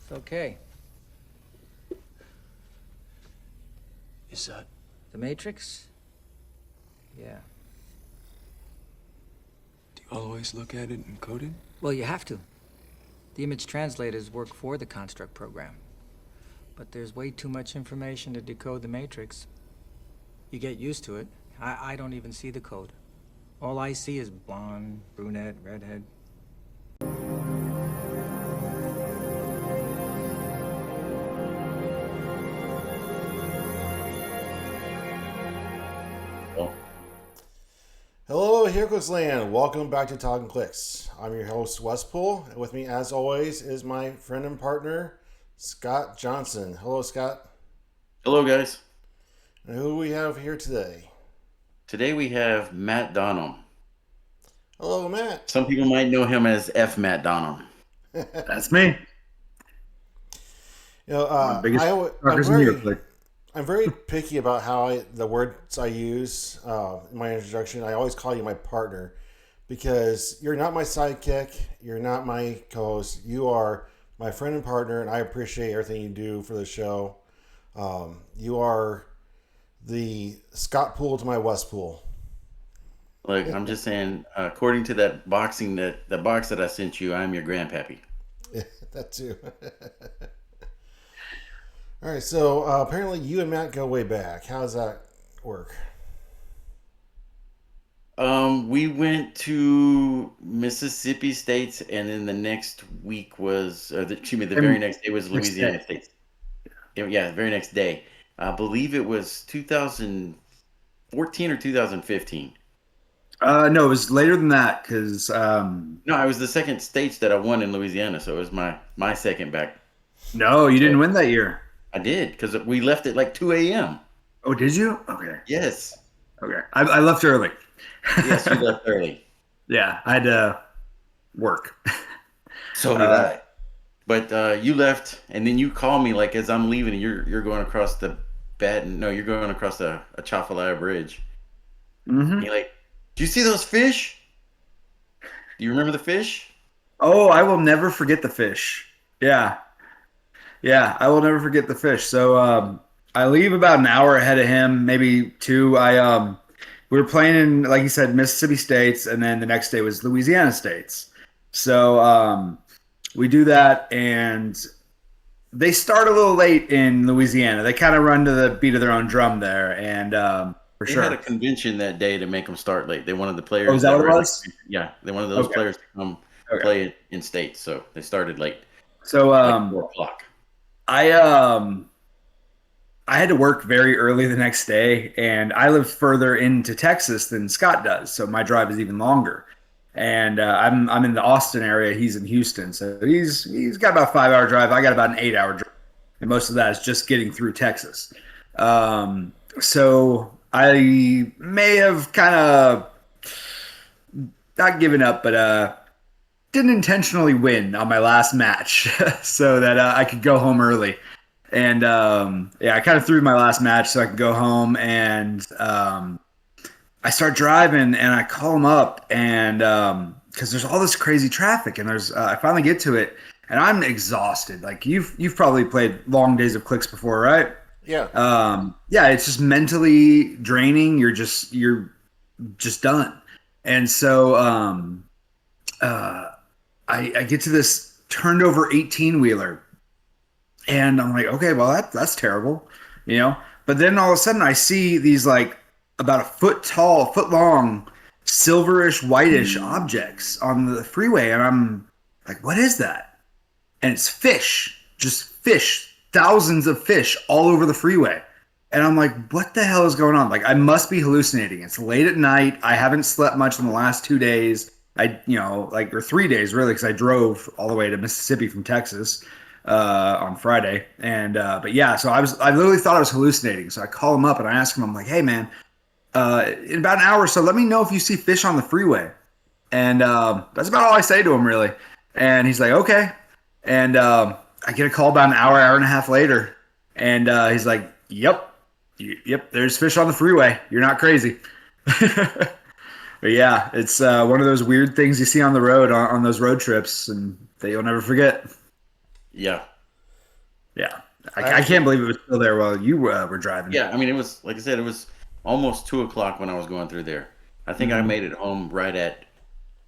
It's okay. Is that... The Matrix? Yeah. Do you always look at it and code it? Well, you have to. The image translators work for the construct program. But there's way too much information to decode the Matrix. You get used to it. I don't even see the code. All I see is blonde, brunette, redhead. Hello, Heroclix land. Welcome back to Talkn Clix. I'm your host, Wespool, and with me, as always, is my friend and partner, Scott Johnson. Hello, Scott. Hello, guys. And who do we have here today? Today we have Matt Donham. Hello, Matt. Some people might know him as F. Matt Donham. That's me. You know, biggest I'm very picky about how the words I use in my introduction. I always call you my partner because you're not my sidekick. You're not my co-host. You are my friend and partner, and I appreciate everything you do for the show. You are the Scott Pool to my Wespool. Look, I'm just saying, according to that boxing the box that I sent you, I'm your grandpappy. That too. All right, so apparently you and Matt go way back. How does that work? We went to Mississippi States, and then the next week was, the very next day was Louisiana States. Yeah, the very next day. I believe it was 2014 or 2015. No, it was later than that because No, I was the second states that I won in Louisiana, so it was my second back. No, you didn't win that year. I did, because we left at like 2 a.m. Oh, did you? Okay. Yes. Okay. I left early. Yes, you left early. Yeah, I had to work. So did I. But you left, and then you call me like as I'm leaving, and you're going across the you're going across a Chafalaya Bridge. Mm-hmm. You're like, do you see those fish? Do you remember the fish? Oh, I will never forget the fish. Yeah. Yeah, I will never forget the fish. So I leave about an hour ahead of him, maybe two. We were playing in, like you said, Mississippi States, and then the next day was Louisiana States. So we do that, and they start a little late in Louisiana. They kind of run to the beat of their own drum there, and for They sure. had a convention that day to make them start late. They wanted the players. Oh, is that what it was? Yeah, they wanted those players to come play it in states, so they started late. So like 4 o'clock. I had to work very early the next day, and I live further into Texas than Scott does, so my drive is even longer. And I'm in the Austin area. He's in Houston, so he's got about a 5-hour drive. I got about an 8-hour drive, and most of that is just getting through Texas. So I may have kind of not given up, but didn't intentionally win on my last match so that I could go home early. And I kind of threw my last match so I could go home. And I start driving, and I call him up, and because there's all this crazy traffic, and I finally get to it, and I'm exhausted. Like you've probably played long days of Clix before, right? Yeah. It's just mentally draining. You're just done. And so I get to this turned over 18-wheeler, and I'm like, okay, well that's terrible, But then all of a sudden I see these like about a foot tall, foot long, silverish, whitish objects on the freeway, and I'm like, what is that? And it's fish, just fish, thousands of fish all over the freeway. And I'm like, what the hell is going on? Like, I must be hallucinating. It's late at night. I haven't slept much in the last 2 days. Or 3 days really, because I drove all the way to Mississippi from Texas on Friday. And so I literally thought I was hallucinating. So I call him up and I ask him, I'm like, hey man, in about an hour or so, let me know if you see fish on the freeway. And that's about all I say to him really. And he's like, okay. And I get a call about an hour and a half later, and he's like, yep, there's fish on the freeway. You're not crazy. But yeah, it's one of those weird things you see on the road on those road trips, and that you'll never forget. Yeah. Yeah. I can't believe it was still there while you were driving. Yeah, I mean, it was, like I said, it was almost 2 o'clock when I was going through there. I think I made it home right at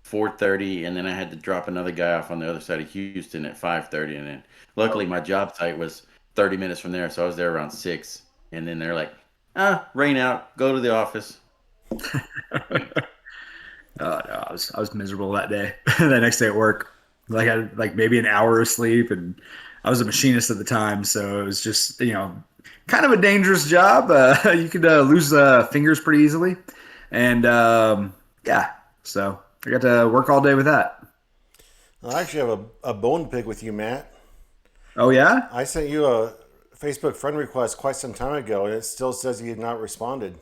4:30, and then I had to drop another guy off on the other side of Houston at 5:30, and then luckily my job site was 30 minutes from there, so I was there around 6. And then they're like, rain out, go to the office. No, I was miserable that day. The next day at work, like I had like maybe an hour of sleep, and I was a machinist at the time, so it was just kind of a dangerous job. You could lose fingers pretty easily, and yeah, so I got to work all day with that. I actually have a bone to pick with you, Matt. Oh yeah, I sent you a Facebook friend request quite some time ago, and it still says you had not responded.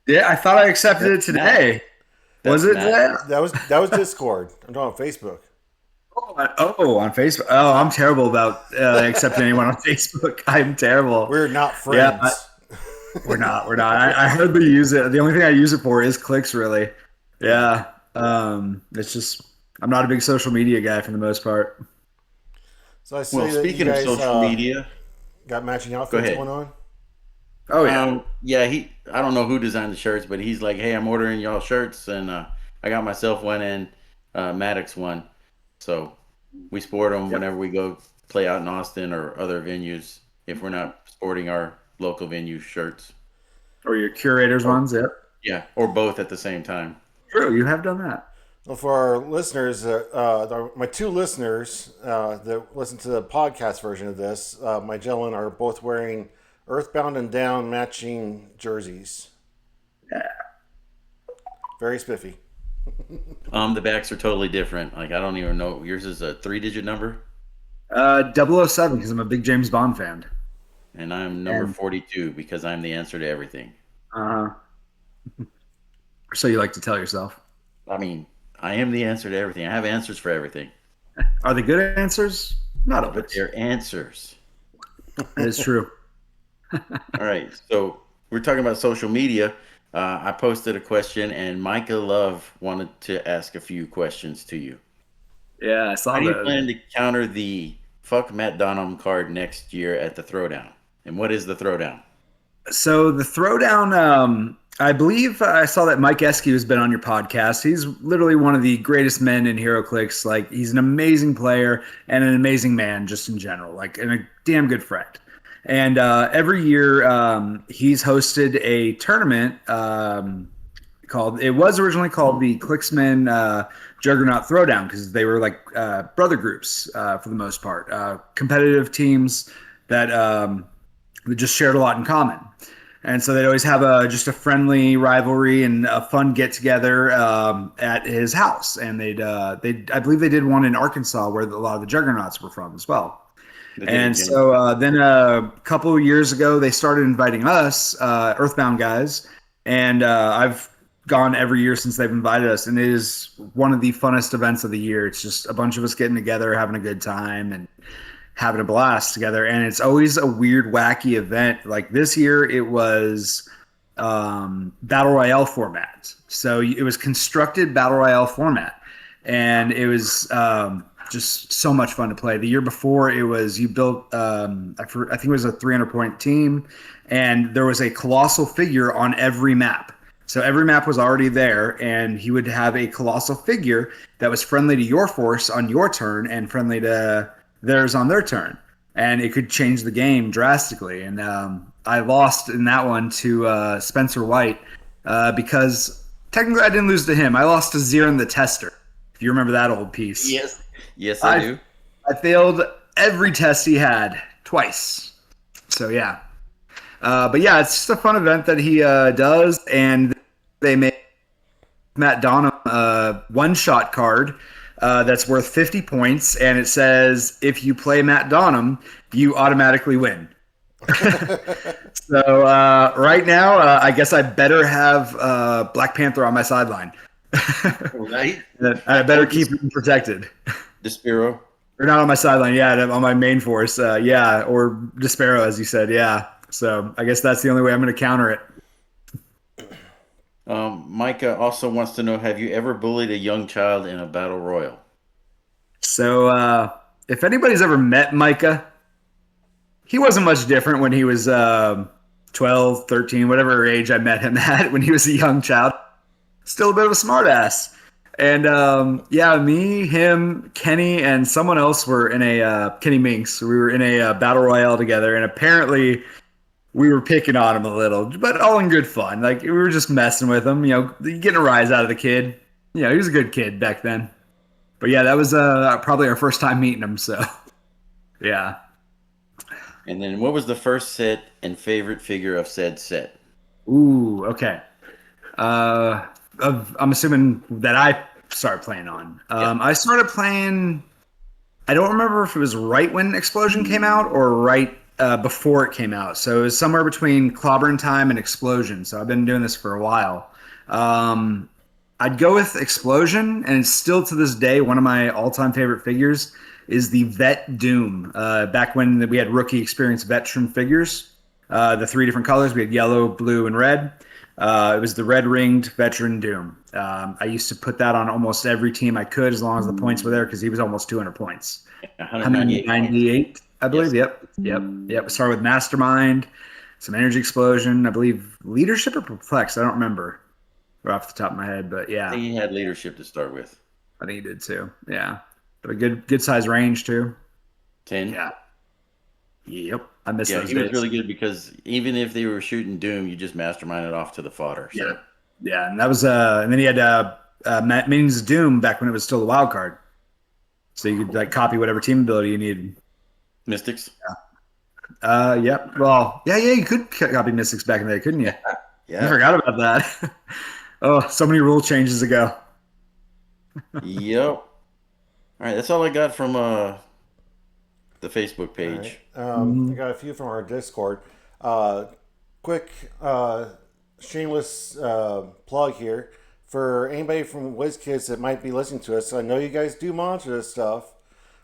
yeah. I thought I accepted it today. Was it today? That was Discord. I'm talking about Facebook. On Facebook. Oh, I'm terrible about accepting anyone on Facebook. I'm terrible. We're not friends. Yeah, we're not. I hardly use it. The only thing I use it for is Clix, really. Yeah. It's just I'm not a big social media guy for the most part. So I see Well, that speaking you of guys social media, got matching go outfits ahead. going on. Oh yeah. Yeah, I don't know who designed the shirts, but he's like, hey, I'm ordering y'all shirts, and I got myself one and Maddox one. So we sport them whenever we go play out in Austin or other venues if we're not sporting our local venue shirts. Or your curators ones. Yep. Yeah, or both at the same time. True. You have done that. Well, for our listeners, my two listeners that listen to the podcast version of this, my gentlemen are both wearing Earthbound and Down matching jerseys. Yeah. Very spiffy. The backs are totally different. Like, I don't even know. Yours is a 3-digit number, 007 because I'm a big James Bond fan. and I'm number 42 because I'm the answer to everything. So you like to tell yourself. I mean, I am the answer to everything. I have answers for everything. Are they good answers? Not But always. they're answers. That is true. All right, so we're talking about social media. I posted a question, and Micah Love wanted to ask a few questions to you. Yeah, I saw How do you that. plan to counter the fuck Matt Donham card next year at the Throwdown? And what is the Throwdown? So the Throwdown, I believe I saw that Mike Eskew has been on your podcast. He's literally one of the greatest men in Heroclix. Like, he's an amazing player and an amazing man just in general, like, and a damn good friend. And every year he's hosted a tournament it was originally called the Clixman Juggernaut Throwdown because they were like brother groups for the most part, competitive teams that just shared a lot in common. And so they'd always have just a friendly rivalry and a fun get together at his house. And I believe they did one in Arkansas where a lot of the Juggernauts were from as well. And so then a couple of years ago, they started inviting us, Earthbound guys, and I've gone every year since they've invited us, and it is one of the funnest events of the year. It's just a bunch of us getting together, having a good time, and having a blast together. And it's always a weird, wacky event. Like this year, it was Battle Royale format. So it was constructed Battle Royale format, and it was just so much fun to play. The year before, it was you built I think it was a 300-point team, and there was a colossal figure on every map. So every map was already there, and he would have a colossal figure that was friendly to your force on your turn and friendly to theirs on their turn, and it could change the game drastically. And I lost in that one to Spencer White because technically I didn't lose to him. I lost to Zirin the Tester, if you remember that old piece. Yes, I do. I failed every test he had twice. So yeah. But yeah, it's just a fun event that he does, and they made Matt Donham a one-shot card that's worth 50 points, and it says if you play Matt Donham, you automatically win. So right now, I guess I better have Black Panther on my sideline. Right? I better keep him protected. Despero. Or not on my sideline, yeah, on my main force, yeah, or Despero, as you said, yeah. So I guess that's the only way I'm going to counter it. Micah also wants to know, have you ever bullied a young child in a battle royal? So if anybody's ever met Micah, he wasn't much different when he was 12, 13, whatever age I met him at when he was a young child. Still a bit of a smartass. And yeah, me, him, Kenny, and someone else were in a Kenny Minks. We were in a battle royale together, and apparently we were picking on him a little, but all in good fun. Like we were just messing with him, getting a rise out of the kid. He was a good kid back then. But yeah, that was probably our first time meeting him. So yeah. And then what was the first set and favorite figure of said set? Ooh, okay. I'm assuming that I started playing on. I started playing. I don't remember if it was right when Explosion came out or right before it came out. So it was somewhere between Clobbering Time and Explosion. So I've been doing this for a while. I'd go with Explosion, and it's still to this day one of my all-time favorite figures is the Vet Doom. Back when we had rookie experience veteran figures, the 3 different colors. We had yellow, blue, and red. It was the red-ringed veteran Doom. I used to put that on almost every team I could as long as the points were there because he was almost 200 points. 198, I believe. Yes. Yep. Started with Mastermind, some Energy Explosion, I believe Leadership or Perplex. I don't remember right off the top of my head, but yeah. I think he had Leadership to start with. I think he did too. Yeah. But a good size range too. 10? Yeah. Yep. I miss Yeah, those he days. was really good because even if they were shooting Doom, you just masterminded off to the fodder. So. Yeah, and that was and then he had Minions of Doom back when it was still the wild card. So you could like copy whatever team ability you needed. Mystics? Yep. Well, yeah, you could copy Mystics back in the day, couldn't you? Yeah. I forgot about that. Oh, so many rule changes ago. Yep. All right, that's all I got from the Facebook page. I got a few from our Discord. Quick, shameless plug here for anybody from Wizkids that might be listening to us. I know you guys do monitor this stuff.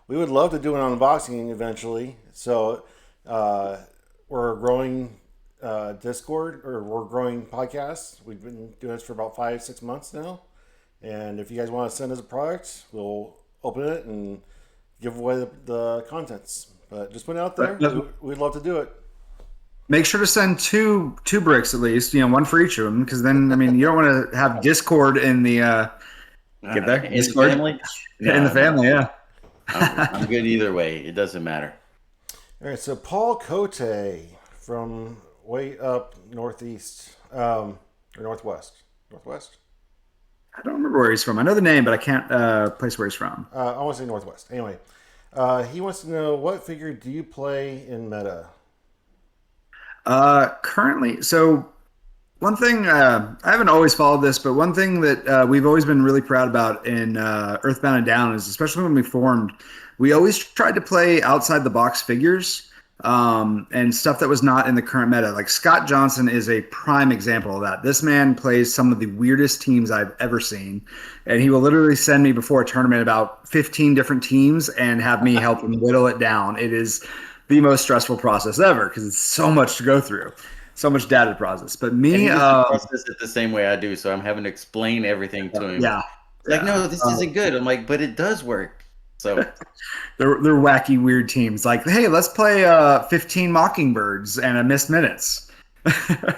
We would love to do an unboxing eventually. So we're growing Discord, or we're growing podcasts. We've been doing this for about 5-6 months now. And if you guys want to send us a product, we'll open it and give away the contents. But just put it out there. We'd love to do it. Make sure to send two bricks at least, one for each of them, because then you don't want to have Discord in the get there In Discord the family? in the family. Yeah, I'm good either way. It doesn't matter. All right, so Paul Cote from way up northeast, or northwest. Northwest? I don't remember where he's from. I know the name, but I can't place where he's from. I want to say northwest. Anyway, he wants to know, what figure do you play in meta? Currently, so one thing, I haven't always followed this, but one thing that we've always been really proud about in Earthbound and Down is, especially when we formed, we always tried to play outside the box figures and stuff that was not in the current meta. Like Scott Johnson is a prime example of that. This man plays some of the weirdest teams I've ever seen, and he will literally send me before a tournament about 15 different teams and have me help him whittle it down. It is the most stressful process ever because it's so much to go through, so much data to process. But me, he process it the same way I do, so I'm having to explain everything to him. Yeah, like, no, this isn't good. I'm like, but it does work. So they're wacky, weird teams. Like, hey, let's play 15 Mockingbirds and a missed minutes. It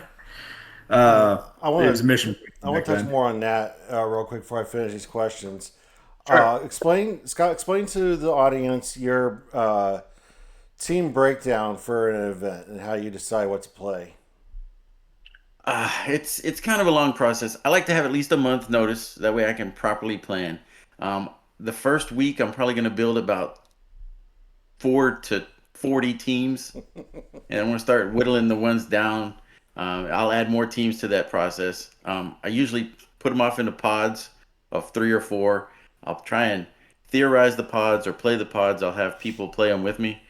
was a mission. I want to touch more on that real quick before I finish these questions. Sure. Explain to the audience your team breakdown for an event and how you decide what to play. It's kind of a long process. I like to have at least a month notice. That way I can properly plan. The first week, I'm probably going to build about 4 to 40 teams. And I'm going to start whittling the ones down. I'll add more teams to that process. I usually put them off into pods of 3 or 4. I'll try and theorize the pods or play the pods. I'll have people play them with me.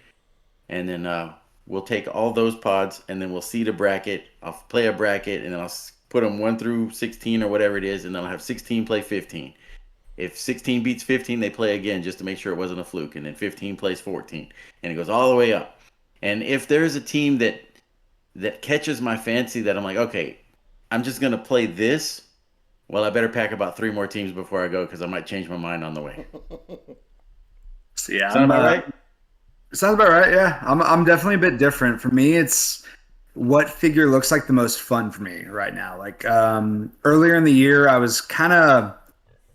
And then we'll take all those pods and then we'll seed a bracket. I'll play a bracket and then I'll put them 1 through 16 or whatever it is. And then I'll have 16 play 15. If 16 beats 15, they play again just to make sure it wasn't a fluke. And then 15 plays 14. And it goes all the way up. And if there's a team that catches my fancy that I'm like, okay, I'm just going to play this, well, I better pack about 3 more teams before I go because I might change my mind on the way. So, yeah, Sound about right? Sounds about right. Yeah, I'm definitely a bit different. For me, it's what figure looks like the most fun for me right now. Like earlier in the year, I was kind of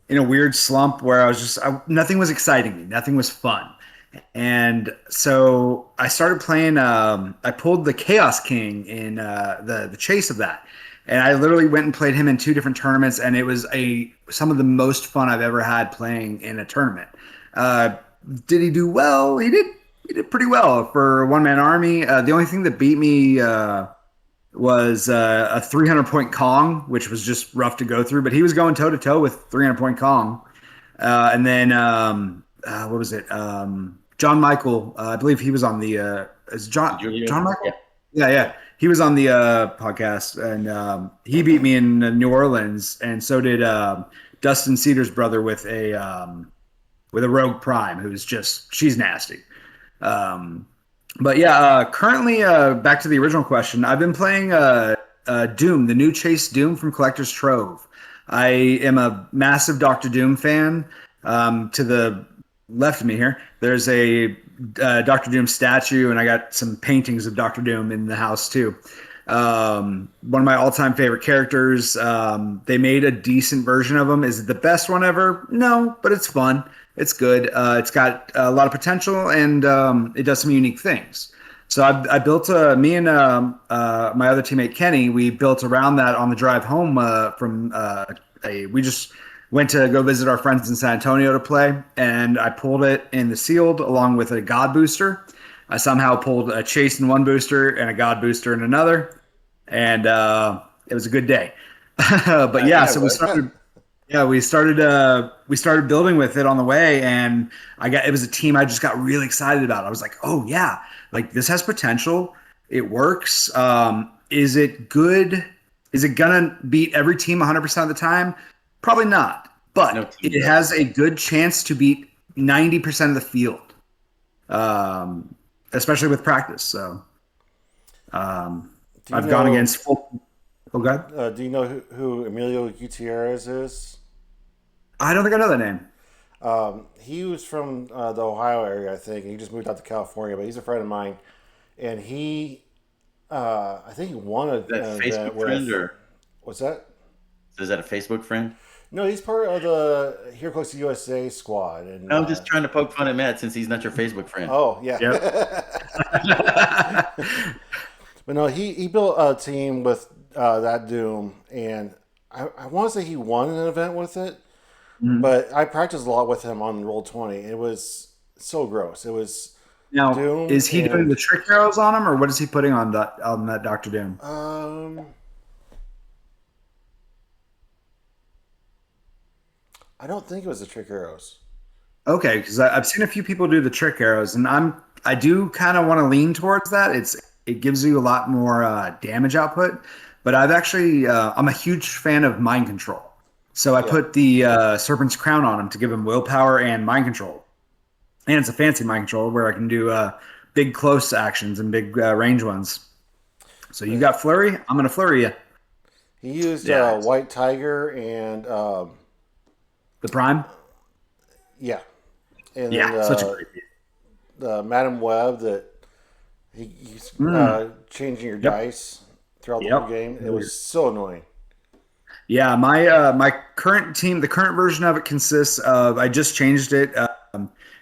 in a weird slump where I was nothing was exciting me, nothing was fun, and so I started playing. I pulled the Chaos King in the chase of that, and I literally went and played him in 2 different tournaments, and it was some of the most fun I've ever had playing in a tournament. Uh, did he do well? He did. He did pretty well for a one-man army. The only thing that beat me was a 300-point Kong, which was just rough to go through. But he was going toe-to-toe with 300-point Kong. And then, what was it? John Michael, I believe he was on the is John Michael? Yeah. He was on the podcast, and he beat me in New Orleans, and so did Dustin Cedars' brother with a Rogue Prime, she's nasty. But yeah, currently, back to the original question. I've been playing Doom, the new Chase Doom from Collector's Trove. I am a massive Doctor Doom fan. To the left of me here, there's a Doctor Doom statue, and I got some paintings of Doctor Doom in the house too. One of my all-time favorite characters. They made a decent version of him. Is it the best one ever? No, but it's fun. It's good. It's got a lot of potential, and it does some unique things. So I built me and my other teammate Kenny. We built around that on the drive home we just went to go visit our friends in San Antonio to play, and I pulled it in the sealed along with a God booster. I somehow pulled a chase in one booster and a God booster in another, and it was a good day. But yeah, so we started. Yeah, we started building with it on the way, and it was a team I just got really excited about. I was like, oh yeah, like this has potential. It works. Is it good? Is it gonna beat every team 100% of the time? Probably not, but it has a good chance to beat 90% of the field, especially with practice. So I've gone against full. Oh, God. Do you know who Emilio Gutierrez is? I don't think I know that name. He was from the Ohio area, I think. He just moved out to California, but he's a friend of mine. And I think he won a Facebook friend, or what's that? Is that a Facebook friend? No, he's part of the Heroclix USA squad. And I'm just trying to poke fun at Matt since he's not your Facebook friend. Oh yeah. Yep. But no, he built a team with that Doom, and I want to say he won an event with it. Mm-hmm. But I practiced a lot with him on Roll20. It was so gross. It was now. Doom, is he doing the trick arrows on him, or what is he putting on that Dr. Doom? I don't think it was the trick arrows. Okay, because I've seen a few people do the trick arrows, and I do kind of want to lean towards that. It gives you a lot more damage output, but I'm a huge fan of mind control. So I put the Serpent's Crown on him to give him willpower and mind control. And it's a fancy mind control where I can do big close actions and big range ones. So you got flurry, I'm going to flurry you. He used White Tiger and the Prime? Yeah. And then, such a great piece. The Madam Web that he's changing your dice throughout the whole game. It was so annoying. Yeah, my current team, the current version of it consists of, I just changed it,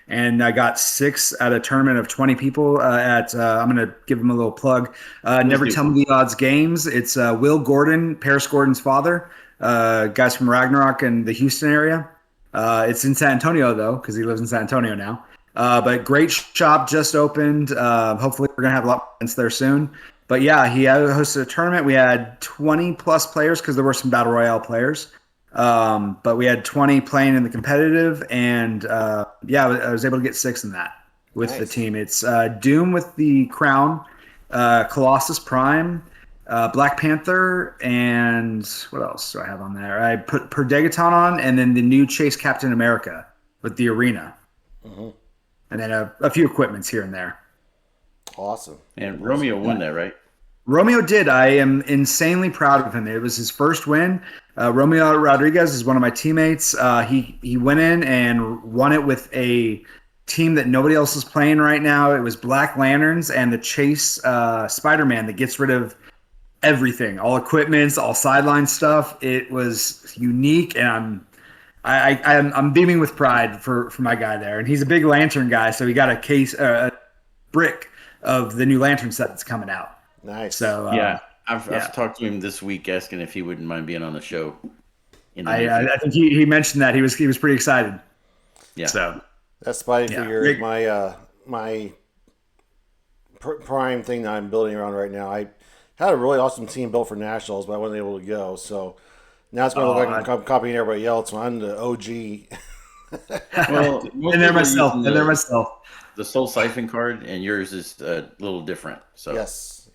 and I got 6 at a tournament of 20 people I'm going to give them a little plug. Never Tell Me the Odds Games. It's Will Gordon, Paris Gordon's father, guys from Ragnarok and the Houston area. It's in San Antonio, though, because he lives in San Antonio now. But great shop just opened. Hopefully we're going to have a lot of events there soon. But yeah, he hosted a tournament. We had 20 plus players because there were some Battle Royale players. But we had 20 playing in the competitive. And I was able to get 6 in that with the team. It's Doom with the Crown, Colossus Prime, Black Panther, and what else do I have on there? I put Perdegaton on, and then the new Chase Captain America with the Arena. Mm-hmm. And then a few equipments here and there. Awesome. And Romeo won that, right? Romeo did. I am insanely proud of him. It was his first win. Romeo Rodriguez is one of my teammates. He went in and won it with a team that nobody else is playing right now. It was Black Lanterns and the Chase Spider-Man that gets rid of everything, all equipments, all sideline stuff. It was unique, and I'm beaming with pride for my guy there. And he's a big lantern guy, so he got a brick of the new lantern set that's coming out. Nice. So I've talked to him this week asking if he wouldn't mind being on the show. I think he mentioned that he was pretty excited. Yeah. So that Spidey figure, my prime thing that I'm building around right now. I had a really awesome team built for nationals, but I wasn't able to go. So now it's going to look like I'm copying everybody else. So I'm the OG. Well, and they're myself. The Soul Siphon card, and yours is a little different. So yes.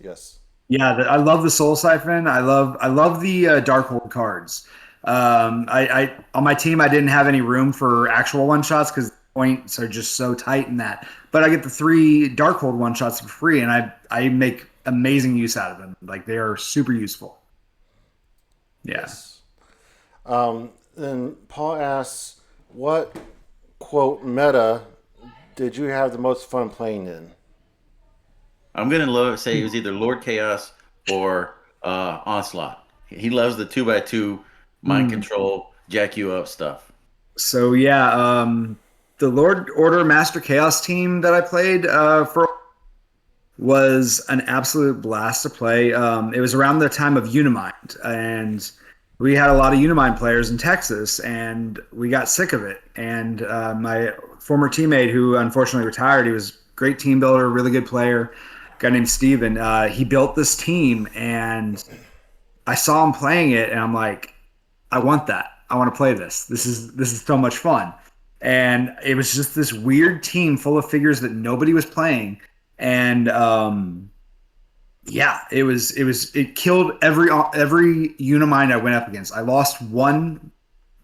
Yeah, I love the Soul Siphon. I love the Darkhold cards. I on my team I didn't have any room for actual one shots because the points are just so tight in that. But I get the 3 Darkhold one shots for free, and I make amazing use out of them. Like, they are super useful. Yeah. Yes. Then Paul asks, what quote meta did you have the most fun playing in? I'm gonna say it was either Lord Chaos or Onslaught. He loves the 2x2 mind control, jack you up stuff. So the Lord Order Master Chaos team that I played for was an absolute blast to play. It was around the time of Unimind, and we had a lot of Unimind players in Texas, and we got sick of it. And my former teammate, who unfortunately retired, he was a great team builder, really good player, a guy named Steven. He built this team, and I saw him playing it, and I'm like, I want that. I want to play this. This is so much fun. And it was just this weird team full of figures that nobody was playing. And it killed every Unimind I went up against. I lost one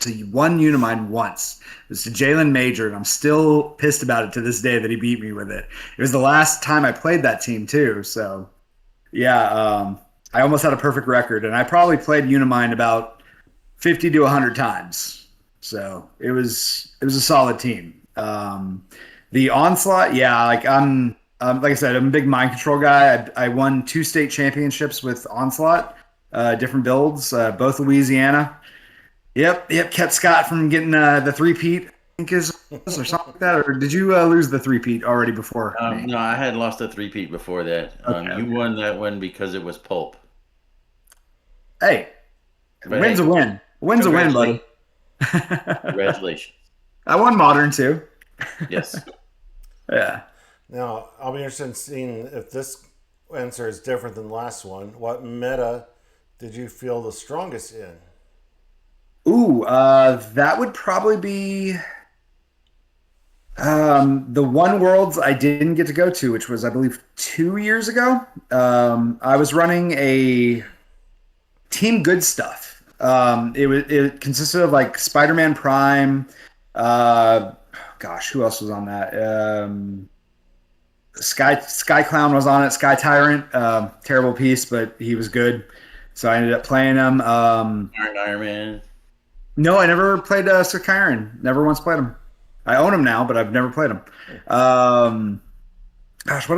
Unimind once. It was to Jalen Major, and I'm still pissed about it to this day that he beat me with it. It was the last time I played that team too. So I almost had a perfect record, and I probably played Unimind about 50 to 100 times. So it was a solid team. The Onslaught, like I said, I'm a big mind control guy. I won 2 state championships with Onslaught, different builds, both Louisiana. Yep, kept Scott from getting the 3-peat, I think or something like that. Or did you lose the 3-peat already before? No, I had lost a 3-peat before that. You won that one because it was pulp. Hey, win's a win. Win's a win, buddy. Congratulations. I won Modern too. Yes. Yeah. Now, I'll be interested in seeing if this answer is different than the last one. What meta did you feel the strongest in? Ooh, that would probably be the One Worlds I didn't get to go to, which was, I believe, 2 years ago. I was running a Team Good Stuff. It consisted of like Spider-Man Prime. Who else was on that? Sky Clown was on it. Sky Tyrant, terrible piece, but he was good, so I ended up playing him. Iron Man. No, I never played Sir Kyron. Never once played him. I own him now, but I've never played him. What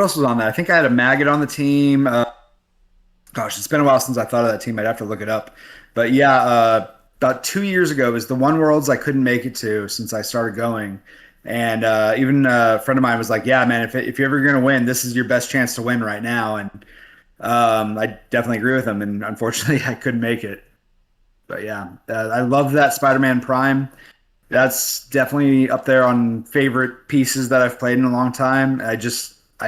else was on that? I think I had a Maggot on the team. It's been a while since I thought of that team. I'd have to look it up. But about 2 years ago, it was the One Worlds I couldn't make it to since I started going. And even a friend of mine was like, yeah, man, if you're ever going to win, this is your best chance to win right now. And I definitely agree with him. And unfortunately, I couldn't make it. But I love that Spider-Man Prime. That's definitely up there on favorite pieces that I've played in a long time. I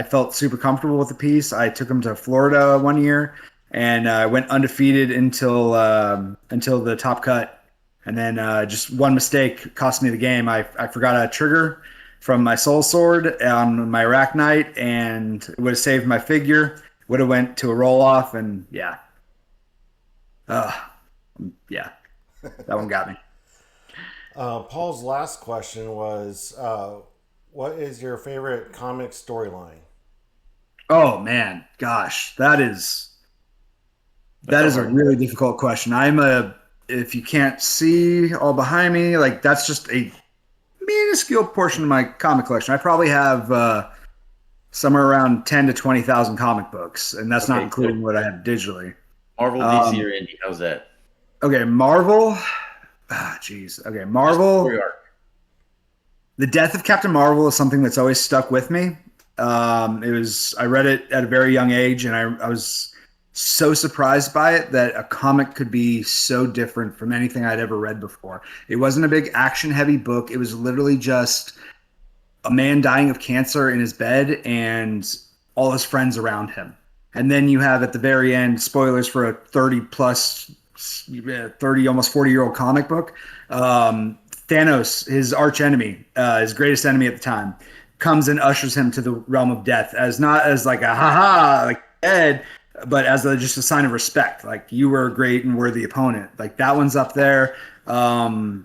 felt super comfortable with the piece. I took him to Florida one year, and I went undefeated until the top cut. And then just one mistake cost me the game. I forgot a trigger from my Soul Sword on my Arachnite, and it would have saved my figure. Would have went to a roll-off, and that one got me. Paul's last question was, what is your favorite comic storyline? Oh man, gosh, that is a really difficult question. If you can't see all behind me, like that's just a minuscule portion of my comic collection. I probably have somewhere around 10 to 20,000 comic books, and that's not Okay, including so what I have digitally. Marvel, DC, or Indie? How's that? Okay, Marvel. Jeez. Okay, Just Marvel. story arc. The death of Captain Marvel is something that's always stuck with me. I read it at a very young age, and I was so surprised by it that a comic could be so different from anything I'd ever read before. It wasn't a big action heavy book. It was literally just a man dying of cancer in his bed and all his friends around him. And then you have at the very end, spoilers for a 30 plus, 30, almost 40-year-old comic book. Thanos, his arch enemy, his greatest enemy at the time, comes and ushers him to the realm of death as not as like a haha, like dead, but as just a sign of respect. Like, you were a great and worthy opponent. Like, that one's up there. Doctor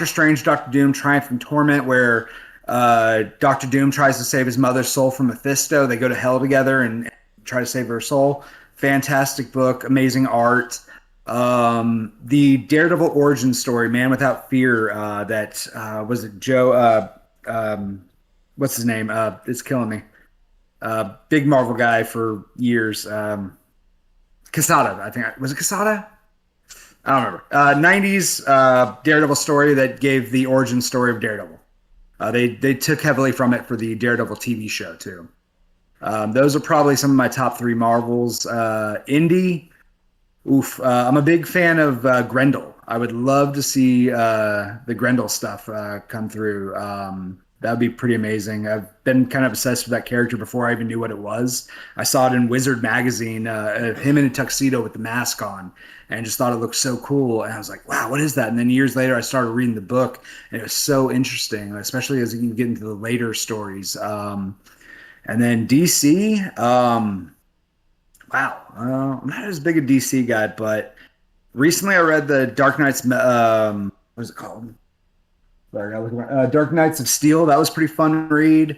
Strange, Doctor Doom, Triumph and Torment, where Doctor Doom tries to save his mother's soul from Mephisto. They go to hell together and try to save her soul. Fantastic book, amazing art. The Daredevil origin story, Man Without Fear, that was it Joe, what's his name? It's killing me. Big Marvel guy for years. Quesada, I think. Was it Quesada? I don't remember. 90s Daredevil story that gave the origin story of Daredevil. They took heavily from it for the Daredevil TV show, too. Those are probably some of my top 3 Marvels. Indie. I'm a big fan of Grendel. I would love to see the Grendel stuff come through. That would be pretty amazing. I've been kind of obsessed with that character before I even knew what it was. I saw it in Wizard magazine, him in a tuxedo with the mask on, and just thought it looked so cool. And I was like, wow, what is that? And then years later, I started reading the book, and it was so interesting, especially as you get into the later stories. And then DC, wow, I'm not as big a DC guy, but recently I read the Dark Knights, what is it called? Sorry, Dark Knights of Steel. That was pretty fun to read.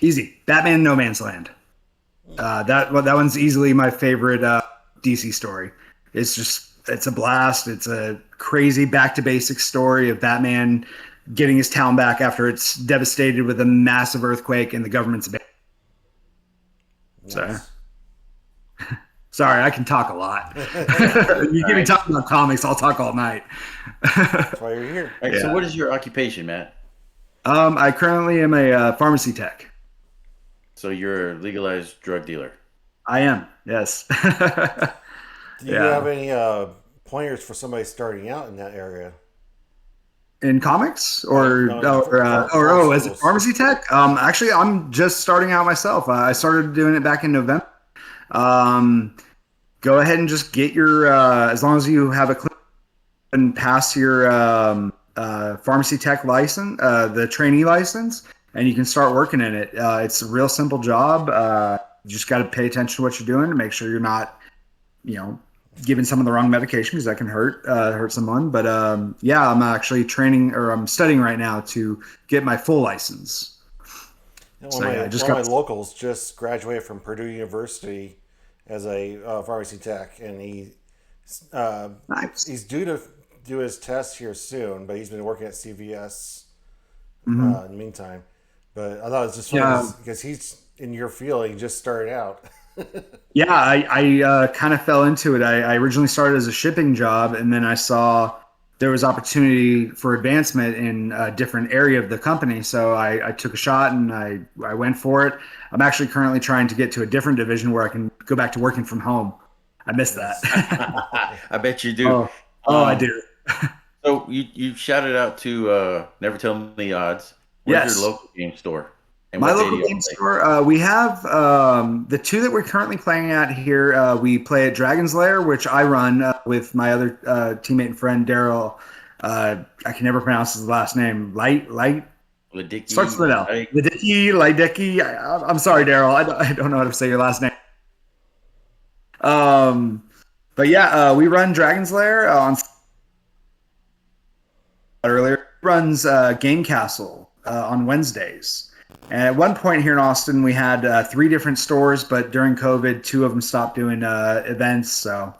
Easy. Batman No Man's Land. That one's easily my favorite DC story. It's a blast. It's a crazy back to basics story of Batman getting his town back after it's devastated with a massive earthquake and the government's abandoned. Nice. Sorry, I can talk a lot. You get me talking about comics, I'll talk all night. That's why you're here. All right, so what is your occupation, Matt? I currently am a pharmacy tech. So you're a legalized drug dealer. I am, yes. Do you have any pointers for somebody starting out in that area? In comics as a pharmacy tech? Actually, I'm just starting out myself. I started doing it back in November. Go ahead and just get your, as long as you have a clinic and pass your pharmacy tech license, the trainee license, and you can start working in it. It's a real simple job. You just got to pay attention to what you're doing to make sure you're not, giving someone the wrong medication, because that can hurt someone. But I'm actually I'm studying right now to get my full license. One of my locals just graduated from Purdue University as a pharmacy tech, and Nice. he's due to do his test here soon, but he's been working at CVS in the meantime. But I thought it was just funny because he's in your field and he just started out. Yeah, I kind of fell into it. I originally started as a shipping job, and then I saw there was opportunity for advancement in a different area of the company. So I took a shot and I went for it. I'm actually currently trying to get to a different division where I can go back to working from home. I miss that. I bet you do. I do. So you shouted out to Never Tell Me the Odds. Where's your local game store? And my local game store, we have the 2 that we're currently playing at here. We play at Dragon's Lair, which I run with my other teammate and friend, Daryl. I can never pronounce his last name. Lidicki. Starts with an L. Lidicki. I'm sorry, Daryl. I don't know how to say your last name. But yeah, we run Dragon's Lair on earlier. Runs Game Castle on Wednesdays. And at one point here in Austin, we had 3 different stores, but during COVID, 2 of them stopped doing events. So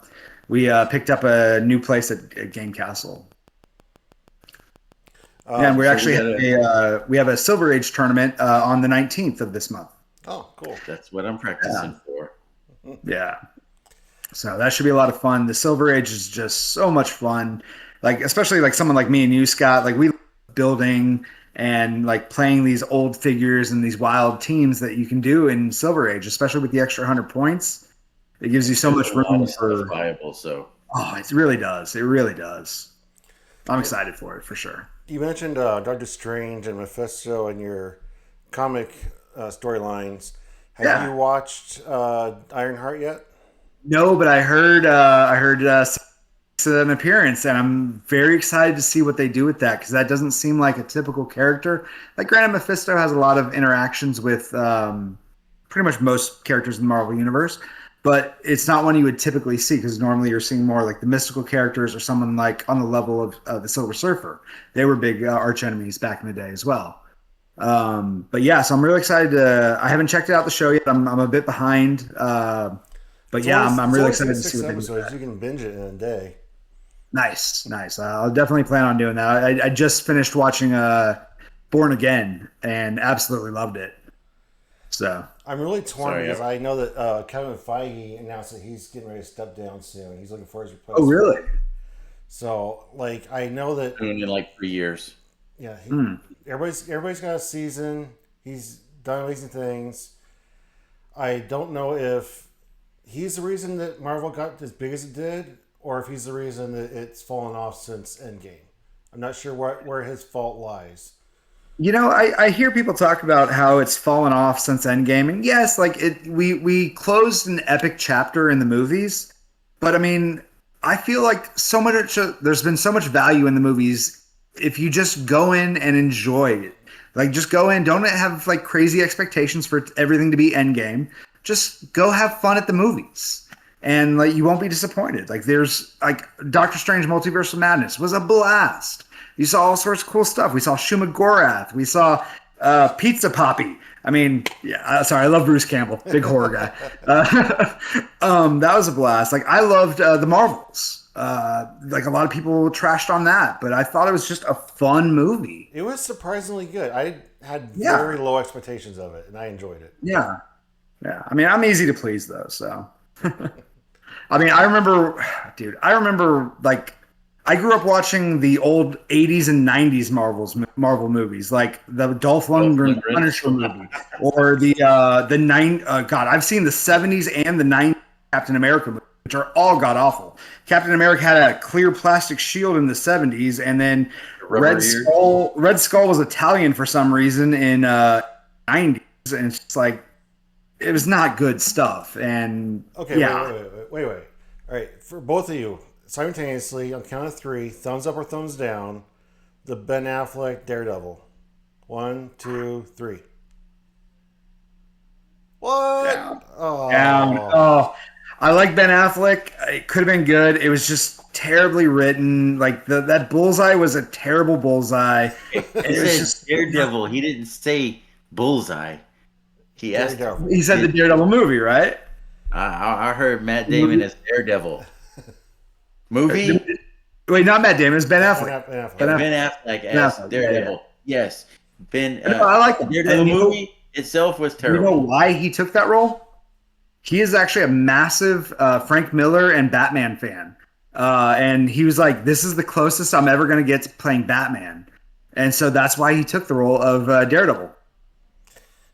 We picked up a new place at Game Castle. And we so actually we have a Silver Age tournament on the 19th of this month. Oh, cool. That's what I'm practicing for. Yeah. So that should be a lot of fun. The Silver Age is just so much fun. Like, especially like someone like me and you, Scott, like we love building and like playing these old figures and these wild teams that you can do in Silver Age, especially with the extra 100 points. It gives you so much room for viable. So it really does. It really does. I'm excited for it for sure. You mentioned Doctor Strange and Mephisto in your comic storylines. Have you watched Ironheart yet? No, but I heard an appearance, and I'm very excited to see what they do with that because that doesn't seem like a typical character. Like, granted, Mephisto has a lot of interactions with pretty much most characters in the Marvel Universe, but it's not one you would typically see because normally you're seeing more like the mystical characters or someone like on the level of the Silver Surfer. They were big arch enemies back in the day as well. But yeah, so I'm really excited to. I haven't checked it out the show yet. I'm a bit behind. But yeah, I'm really excited to see what they do with that. You can binge it in a day. Nice. I'll definitely plan on doing that. I just finished watching Born Again and absolutely loved it. So I'm really torn because I know that Kevin Feige announced that he's getting ready to step down soon. He's looking for his replacement. Oh, really? So, like, I know that in like 3 years. Yeah, everybody's got a season. He's done amazing things. I don't know if he's the reason that Marvel got as big as it did, or if he's the reason that it's fallen off since Endgame. I'm not sure where his fault lies. You know, I hear people talk about how it's fallen off since Endgame, and yes, like we closed an epic chapter in the movies, but I mean, I feel like there's been so much value in the movies if you just go in and enjoy it. Like, just go in, don't have like crazy expectations for everything to be Endgame. Just go have fun at the movies, and like you won't be disappointed. Like, there's like Doctor Strange: Multiverse of Madness was a blast. You saw all sorts of cool stuff. We saw Shuma Gorath. We saw Pizza Poppy. I mean, yeah. Sorry, I love Bruce Campbell, big horror guy. That was a blast. Like, I loved the Marvels. Like, a lot of people trashed on that, but I thought it was just a fun movie. It was surprisingly good. I had very low expectations of it, and I enjoyed it. Yeah. I mean, I'm easy to please though. So, I mean, I remember like. I grew up watching the old 80s and 90s Marvel movies, like the Dolph Lundgren Punisher movie, or I've seen the 70s and the 90s Captain America movies, which are all god awful. Captain America had a clear plastic shield in the 70s, and then Red Skull was Italian for some reason in 90s, and it's just like it was not good stuff. And okay, wait. All right, for both of you. Simultaneously, on count of 3, thumbs up or thumbs down, the Ben Affleck Daredevil. 1, 2, 3. What? Down. Oh, I like Ben Affleck. It could have been good. It was just terribly written. Like that bullseye was a terrible bullseye. He said Daredevil. He didn't say bullseye. He said the Daredevil movie, right? I heard Matt Damon as Daredevil. Movie? Wait, not Matt Damon. It's Ben Affleck. Ben Affleck as Daredevil. Yeah. Yes. I like the Daredevil movie itself was terrible. You know why he took that role? He is actually a massive Frank Miller and Batman fan. And he was like, this is the closest I'm ever going to get to playing Batman. And so that's why he took the role of Daredevil.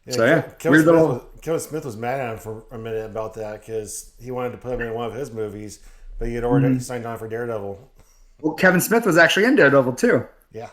Yeah, Kevin Smith was mad at him for a minute about that because he wanted to put him in one of his movies. But he had already signed on for Daredevil. Well, Kevin Smith was actually in Daredevil too. Yeah.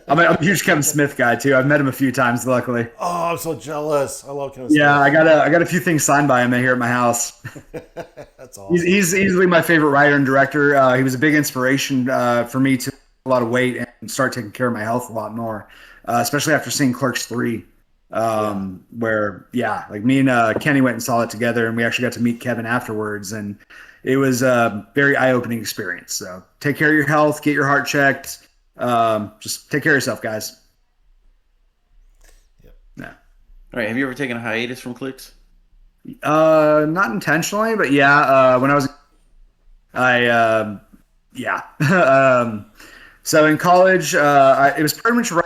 I'm a huge Kevin Smith guy too. I've met him a few times, luckily. Oh, I'm so jealous. I love Kevin Smith. Yeah, I got a few things signed by him here at my house. That's awesome. He's easily my favorite writer and director. He was a big inspiration for me to lose a lot of weight and start taking care of my health a lot more, especially after seeing Clerks 3. Where like me and Kenny went and saw it together, and we actually got to meet Kevin afterwards, and it was a very eye-opening experience. So take care of your health, get your heart checked. Just take care of yourself, guys. Yep. Yeah. All right. Have you ever taken a hiatus from Clix? Not intentionally, but yeah. When I was I yeah. So in college, it was pretty much right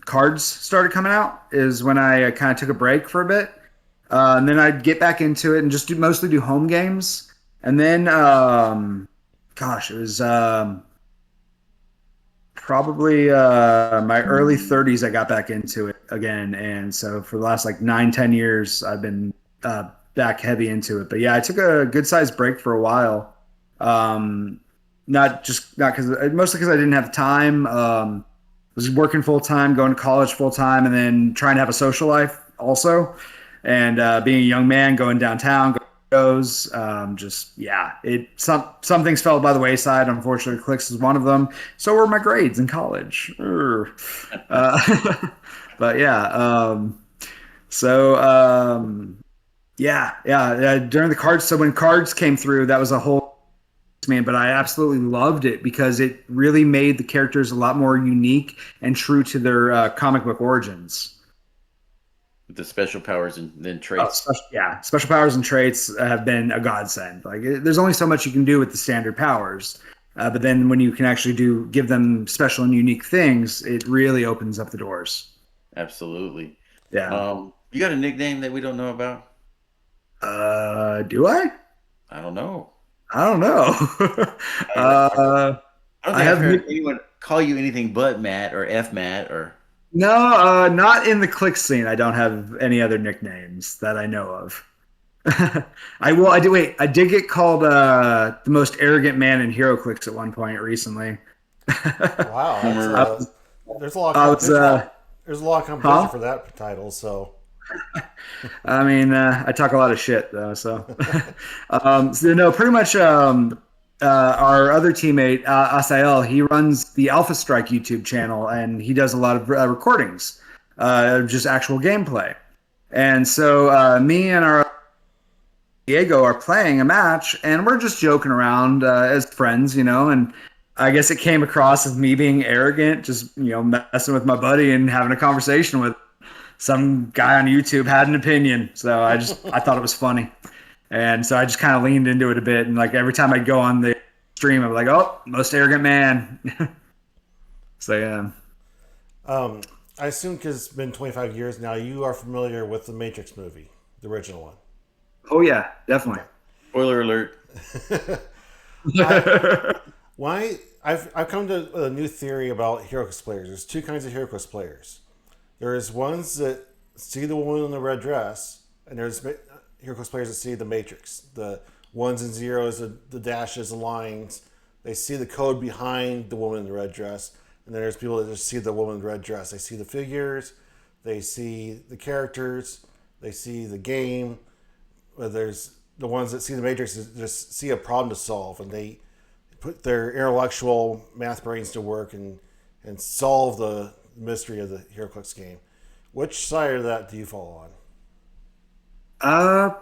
cards started coming out is when I kind of took a break for a bit. And then I'd get back into it and just mostly do home games. And then, gosh, it was probably my early 30s. I got back into it again, and so for the last like 9, 10 years, I've been back heavy into it. But yeah, I took a good sized break for a while. Um, not because mostly because I didn't have time. Was working full time, going to college full time, and then trying to have a social life also. And being a young man, going downtown, going to shows, just yeah, some things fell by the wayside. Unfortunately, Clix is one of them. So were my grades in college. But yeah, so yeah. During the cards, so when cards came through, that was a whole man, but I absolutely loved it because it really made the characters a lot more unique and true to their comic book origins. With the special powers and then Oh, traits. special powers and traits have been a godsend. Like, there's only so much you can do with the standard powers, but then when you can actually give them special and unique things, it really opens up the doors. Absolutely. Yeah. You got a nickname that we don't know about? Do I? I don't know. I don't know. I don't I think I've have heard anyone call you anything but Matt or F Matt or. no, not in the click scene. I don't have any other nicknames that I know of. I will. I did. Wait. I did get called the most arrogant man in Heroclix at one point recently. Wow, Homer. there's a lot of I was. competition. There's a lot of competition Huh? for that title. So I mean, I talk a lot of shit though. So, so no, pretty much. Our other teammate, Asael, he runs the Alpha Strike YouTube channel, and he does a lot of recordings, just actual gameplay. And so, me and our Diego are playing a match, and we're just joking around as friends, and I guess it came across as me being arrogant, just messing with my buddy and having a conversation with some guy on YouTube had an opinion. So I thought it was funny, and so I just kind of leaned into it a bit. And like every time I'd go on the stream, I'm like, "Oh, most arrogant man." So yeah. I assume because it's been 25 years now, you are familiar with the Matrix movie, the original one. Oh yeah, definitely. Spoiler alert. Why I've come to a new theory about Heroclix players. There's two kinds of Heroclix players. There's ones that see the woman in the red dress, and there's Heroclix players that see the Matrix, the ones and zeros, the dashes, the lines. They see the code behind the woman in the red dress, and then there's people that just see the woman in the red dress. They see the figures, they see the characters, they see the game. There's the ones that see the Matrix that just see a problem to solve, and they put their intellectual math brains to work and solve the mystery of the HeroClix game. Which side of that do you fall on? Uh,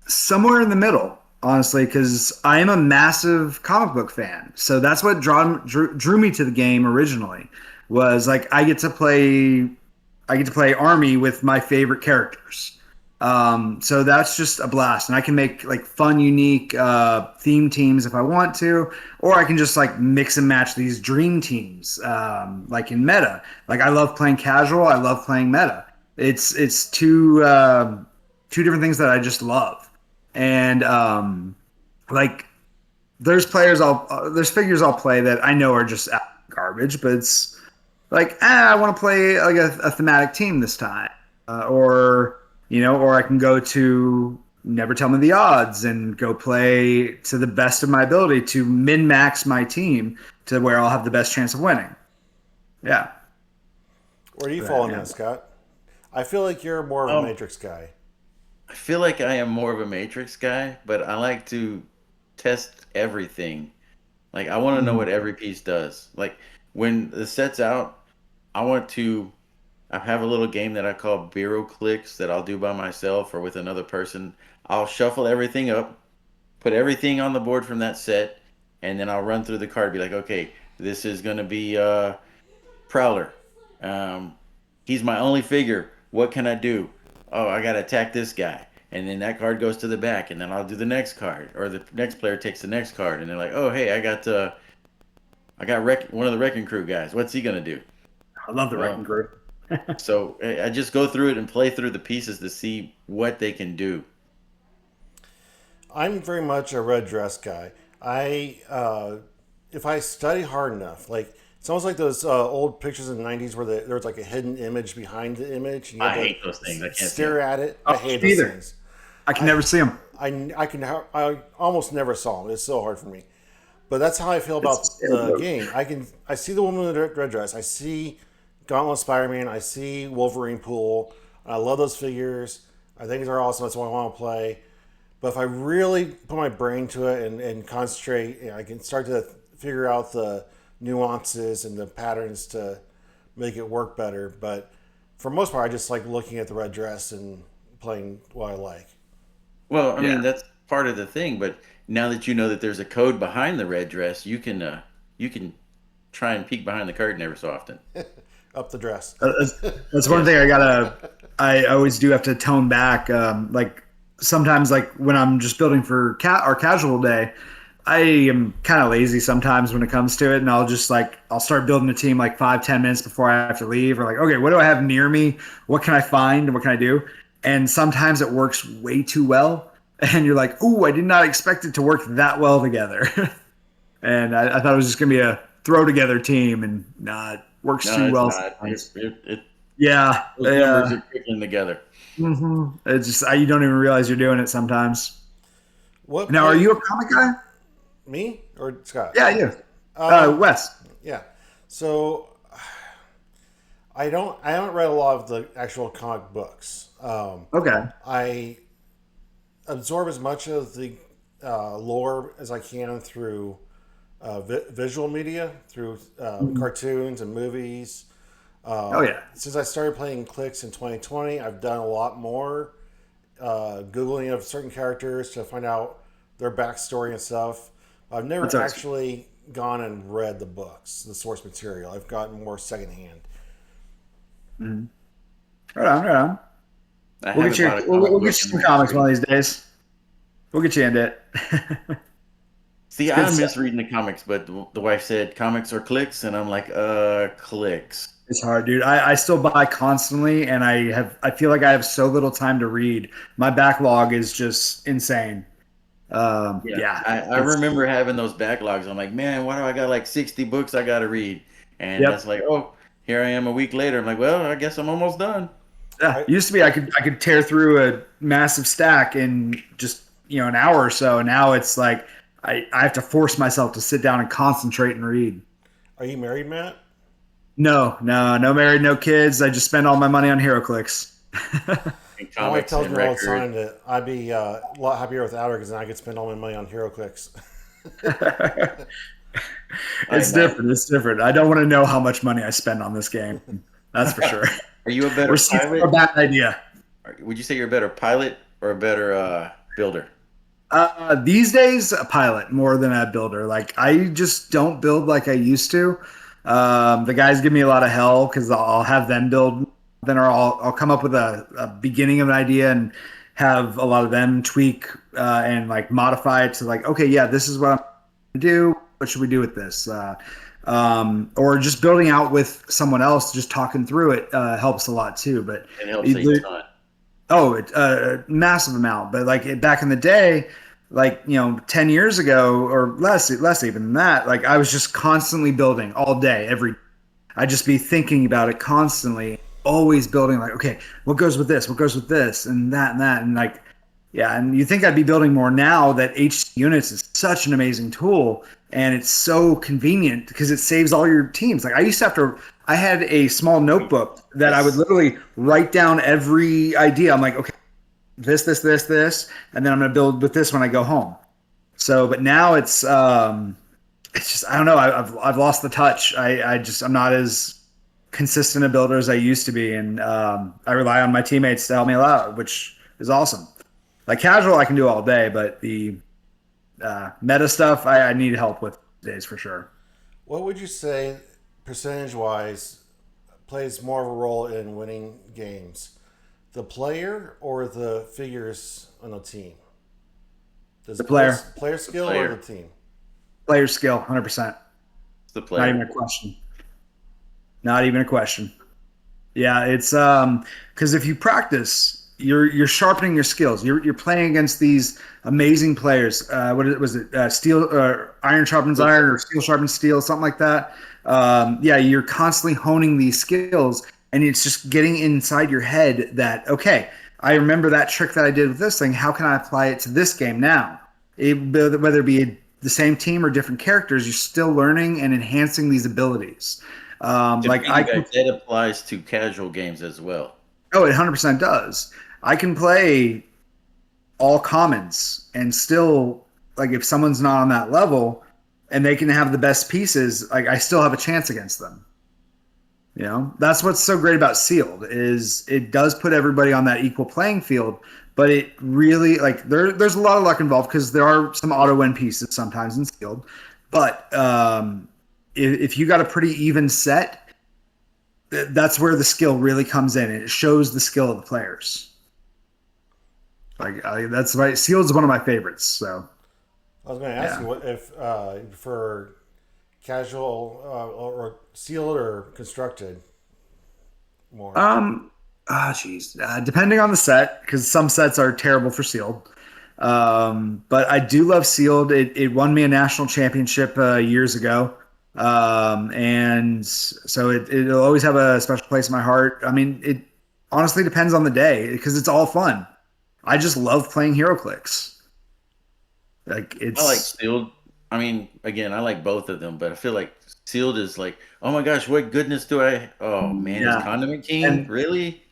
Somewhere in the middle, honestly, because I am a massive comic book fan. So that's what drew me to the game originally. Was like I get to play army with my favorite characters. So that's just a blast, and I can make like fun, unique theme teams if I want to, or I can just like mix and match these dream teams, like in meta. Like I love playing casual, I love playing meta. It's two different things that I just love, and like there's figures I'll play that I know are just garbage, but it's like I want to play like a thematic team this time, or I can go to Never Tell Me the Odds and go play to the best of my ability to min max my team to where I'll have the best chance of winning. Yeah. Where do you fall on Yeah. that, Scott? I feel like you're more of a Matrix guy. I feel like I am more of a Matrix guy, but I like to test everything. Like I want to know what every piece does. Like when the set's out, I want to. I have a little game that I call Heroclix that I'll do by myself or with another person. I'll shuffle everything up, put everything on the board from that set, and then I'll run through the card. Be like, okay, this is gonna be Prowler. He's my only figure. What can I do? Oh, I gotta attack this guy. and then that card goes to the back, and then I'll do the next card, or the next player takes the next card, and they're like, oh hey, one of the Wrecking Crew guys. What's he gonna do? I love the Well, Wrecking Crew. So I just go through it and play through the pieces to see what they can do. I'm very much a red dress guy. If I study hard enough, like it's almost like those old pictures in the '90s where there's like a hidden image behind the image. And you I have to hate those things. I can't see stare them. at it. Oh, I hate me those either. things. I can never see them. I almost never saw them. It's so hard for me. But that's how I feel about the game. I see the woman in the red dress. I see Gauntlet Spider-Man. I see Wolverine Pool. I love those figures. I think they're awesome. That's what I want to play. But if I really put my brain to it and concentrate, I can start to figure out the nuances and the patterns to make it work better. But for the most part, I just like looking at the red dress and playing what I like. Well, I Yeah. mean that's part of the thing, but now that you know that there's a code behind the red dress, you can try and peek behind the curtain every so often. Up the dress. That's one thing I always do have to tone back. Like sometimes, like when I'm just building for our casual day, I am kind of lazy sometimes when it comes to it, and I'll start building a team like 5-10 minutes before I have to leave, or like, okay, what do I have near me? What can I find? What can I do? And sometimes it works way too well, and you're like, ooh, I did not expect it to work that well together. And I thought it was just gonna be a throw together team, and it works No, too it's well not. sometimes. It Yeah, those numbers are clicking together. It's just you don't even realize you're doing it sometimes. What Now, are you a comic guy? me or Scott? Yeah, you. Wes. Yeah. So I haven't read a lot of the actual comic books. Okay. I absorb as much of the lore as I can through visual media, through cartoons and movies. Oh yeah. Since I started playing Clix in 2020, I've done a lot more Googling of certain characters to find out their backstory and stuff. I've never That's awesome. actually gone and read the books, the source material. I've gotten more secondhand. Right on, right on. I We'll haven't get you. bought a We'll, comic we'll book get you in some like comics 3 one of these days. We'll get you into it. See, Good I stuff. miss reading the comics, but the wife said comics or clicks, and I'm like, clicks. It's hard, dude. I still buy constantly, and I feel like I have so little time to read. My backlog is just insane. Yeah, Yeah. I remember having those backlogs. I'm like, man, why do I got like 60 books I got to read? And Yep. that's like, oh, here I am a week later. I'm like, well, I guess I'm almost done. Yeah. Used to be I could tear through a massive stack in just an hour or so. Now it's like I have to force myself to sit down and concentrate and read. Are you married, Matt? No married, no kids. I just spend all my money on HeroClix. And My wife comics tells and me all the records. time that I'd be a lot happier without her because then I could spend all my money on Heroclix. It's different. It's different. I don't want to know how much money I spend on this game. That's for sure. Are you a better Receipts are a pilot? bad idea. Would you say you're a better pilot or a better builder? These days, a pilot more than a builder. Like I just don't build like I used to. The guys give me a lot of hell because I'll have them build. Then I'll come up with a beginning of an idea and have a lot of them tweak and like modify it to like, okay, yeah, this is what I'm going to do. What should we do with this? Or just building out with someone else, just talking through it helps a lot too. But It helps a ton. massive amount. But like back in the day, like 10 years ago or less even than that, like I was just constantly building all day, every. I'd just be thinking about it constantly, always building. Like, okay, what goes with this? What goes with this? And that, and like, yeah. And you think I'd be building more now that HC Units is such an amazing tool and it's so convenient because it saves all your teams. Like I used to have to. I had a small notebook that I would literally write down every idea. I'm like, okay, this, and then I'm going to build with this when I go home. So, but now it's just I don't know. I've lost the touch. I'm not as consistent a builder as I used to be, and I rely on my teammates to help me out, which is awesome. Like casual, I can do all day, but the meta stuff I need help with days for sure. What would you say, percentage-wise, plays more of a role in winning games? the player or the figures on the team? Does The player. player skill player. or the team? Player skill, 100%. It's the Not even player. a question. Not even a question. Yeah, it's because if you practice, you're sharpening your skills. You're playing against these amazing players. Was it? Steel or iron sharpens iron, or steel sharpens steel, something like that. Yeah, you're constantly honing these skills, and it's just getting inside your head that okay, I remember that trick that I did with this thing. How can I apply it to this game now? Whether it be the same team or different characters, you're still learning and enhancing these abilities. To Like I can piggyback, that applies to casual games as well. Oh, it 100% does. I can play all commons and still, like, if someone's not on that level and they can have the best pieces, like, I still have a chance against them. You know, that's what's so great about sealed is it does put everybody on that equal playing field, but it really like there's a lot of luck involved because there are some auto win pieces sometimes in sealed, but if you got a pretty even set, that's where the skill really comes in. It shows the skill of the players. That's right. Sealed is one of my favorites. So I was going to ask Yeah. you what if for casual or sealed or constructed more. Depending on the set, because some sets are terrible for sealed. But I do love sealed. It won me a national championship years ago. And so it'll always have a special place in my heart. I mean, it honestly depends on the day because it's all fun. I just love playing Heroclix. Like I like it's sealed. I mean, again, I like both of them, but I feel like sealed is like, oh my gosh, what goodness do I? Oh man, is yeah. Condiment King And really?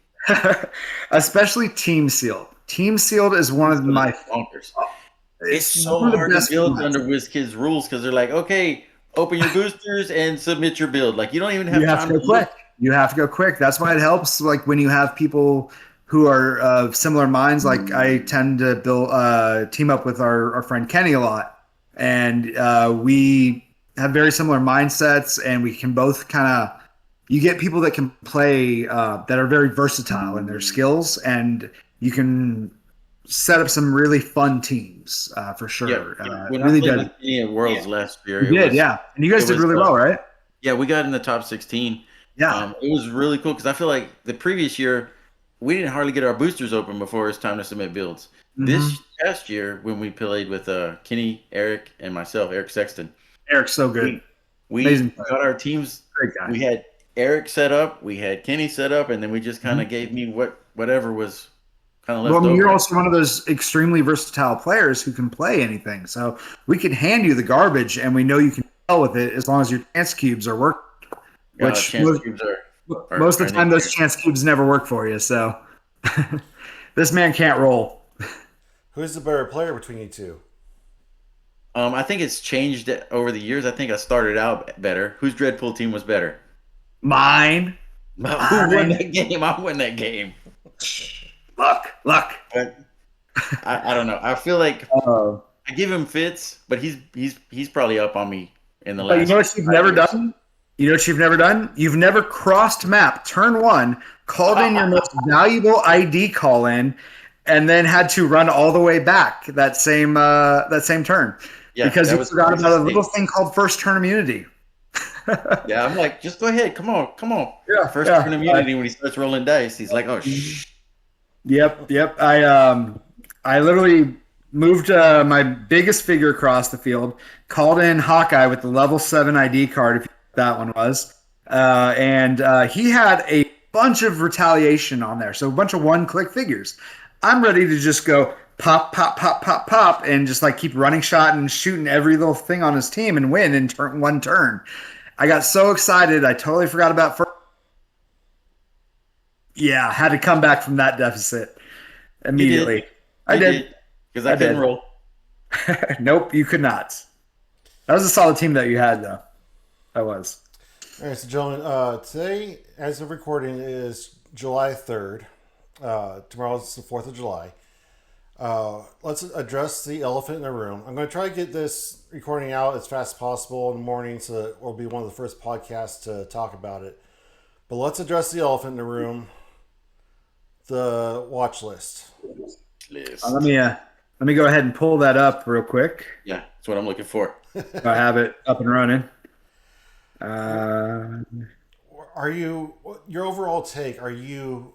especially team sealed. Team sealed is one of Sealed is my bonkers. It's it's so one of the hard to best build formats. under Wizkids rules because they're like, okay, open your boosters and submit your build. Like you don't even have You have to time go to look. quick. You have to go quick. That's why it helps. Like when you have people who are of similar minds. Like I tend to build team up with our friend Kenny a lot, and we have very similar mindsets, and we can both kind of. You get people that can play that are very versatile in their skills, and you can set up some really fun teams for Yeah, sure. when I Really played did. with Kenny at Worlds last year, You it did, was yeah. And you guys it did was really well, right? yeah, we got in the top 16. Yeah. It was really cool because I feel like the previous year we didn't hardly get our boosters open before it's time to submit builds. Mm-hmm. This past year when we played with Kenny, Eric, and myself, Eric Sexton, Eric's so good. we Amazing player. got our teams. Great guy. We had Eric set up, we had Kenny set up, and then we just kind Mhm. of gave me whatever was kind of Well, I left mean, you're over. also one of those extremely versatile players who can play anything. So we can hand you the garbage, and we know you can deal with it as long as your chance cubes are working. Which Chance cubes most of are the time, those nature. chance cubes never work for you. So this man can't roll. Who's the better player between you two? I think it's changed over the years. I think I started out better. Whose Dreadpool team was better? Mine. Who won that game? I won that game. Luck. But I don't know. I feel like Uh, I give him fits, but he's probably up on me in the but you last know what you've 5 never years. done? You know what you've never done? You've never crossed map, turn one, called in your most valuable ID call in, and then had to run all the way back that same turn Yeah, because that you was forgot the about a mistake. little thing called first turn immunity. Yeah, I'm like, just go ahead. Come on. Yeah, First yeah. turn immunity when he starts rolling dice. He's like, oh, shh. Yep. I literally moved my biggest figure across the field, called in Hawkeye with the level 7 ID card, if you know what that one was, and he had a bunch of retaliation on there, so a bunch of one-click figures. I'm ready to just go pop, pop, pop, pop, pop, and just like keep running shot and shooting every little thing on his team and win in one turn. I got so excited, I totally forgot about first. Yeah, had to come back from that deficit immediately. I did. Because I couldn't did. roll. Nope, you could not. That was a solid team that you had, though. That was. All right, so gentlemen, today, as of recording, is July 3rd. Tomorrow's the 4th of July. Let's address the elephant in the room. I'm going to try to get this recording out as fast as possible in the morning so that we'll be one of the first podcasts to talk about it. But let's address the elephant in the room. the watch list. List. Let me go ahead and pull that up real quick. Yeah, that's what I'm looking for. I have it up and running. Are you your overall take? Are you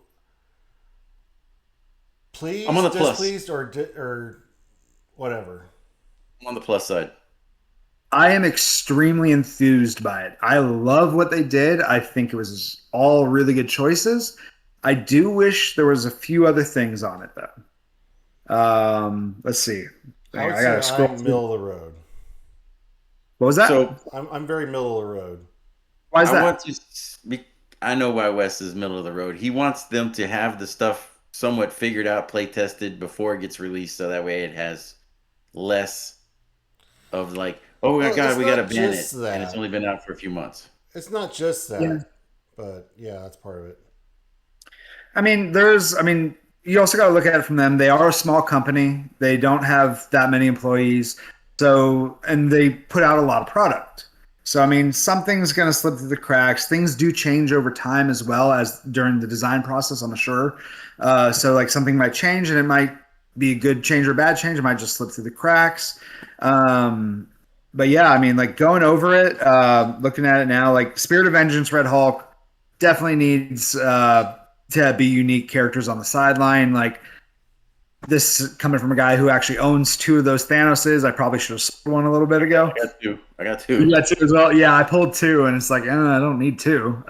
pleased, I'm on the plus. displeased, or whatever? I'm on the plus side. I am extremely enthused by it. I love what they did. I think it was all really good choices. I do wish there was a few other things on it though. Let's see. I would I gotta say scroll I'm through. middle of the road. What was that? So I'm very middle of the road. Why is I that? want to. I know why Wes is middle of the road. He wants them to have the stuff somewhat figured out, play tested before it gets released, so that way it has less of like, oh my Well, god, it's we got to not ban it, just and it's that. only been out for a few months. It's not just that, Yeah. but yeah, that's part of it. I mean, you also got to look at it from them. They are a small company. They don't have that many employees. So, and they put out a lot of product. So, I mean, something's going to slip through the cracks. Things do change over time as well as during the design process, I'm sure. So, like, something might change and it might be a good change or a bad change. It might just slip through the cracks. But yeah, I mean, like going over it, looking at it now, like Spirit of Vengeance, Red Hulk definitely needs to be unique characters on the sideline. Like this coming from a guy who actually owns two of those Thanoses. I probably should have sold one a little bit ago. I got two. You got two as well. Yeah, I pulled two, and it's like, I don't need two.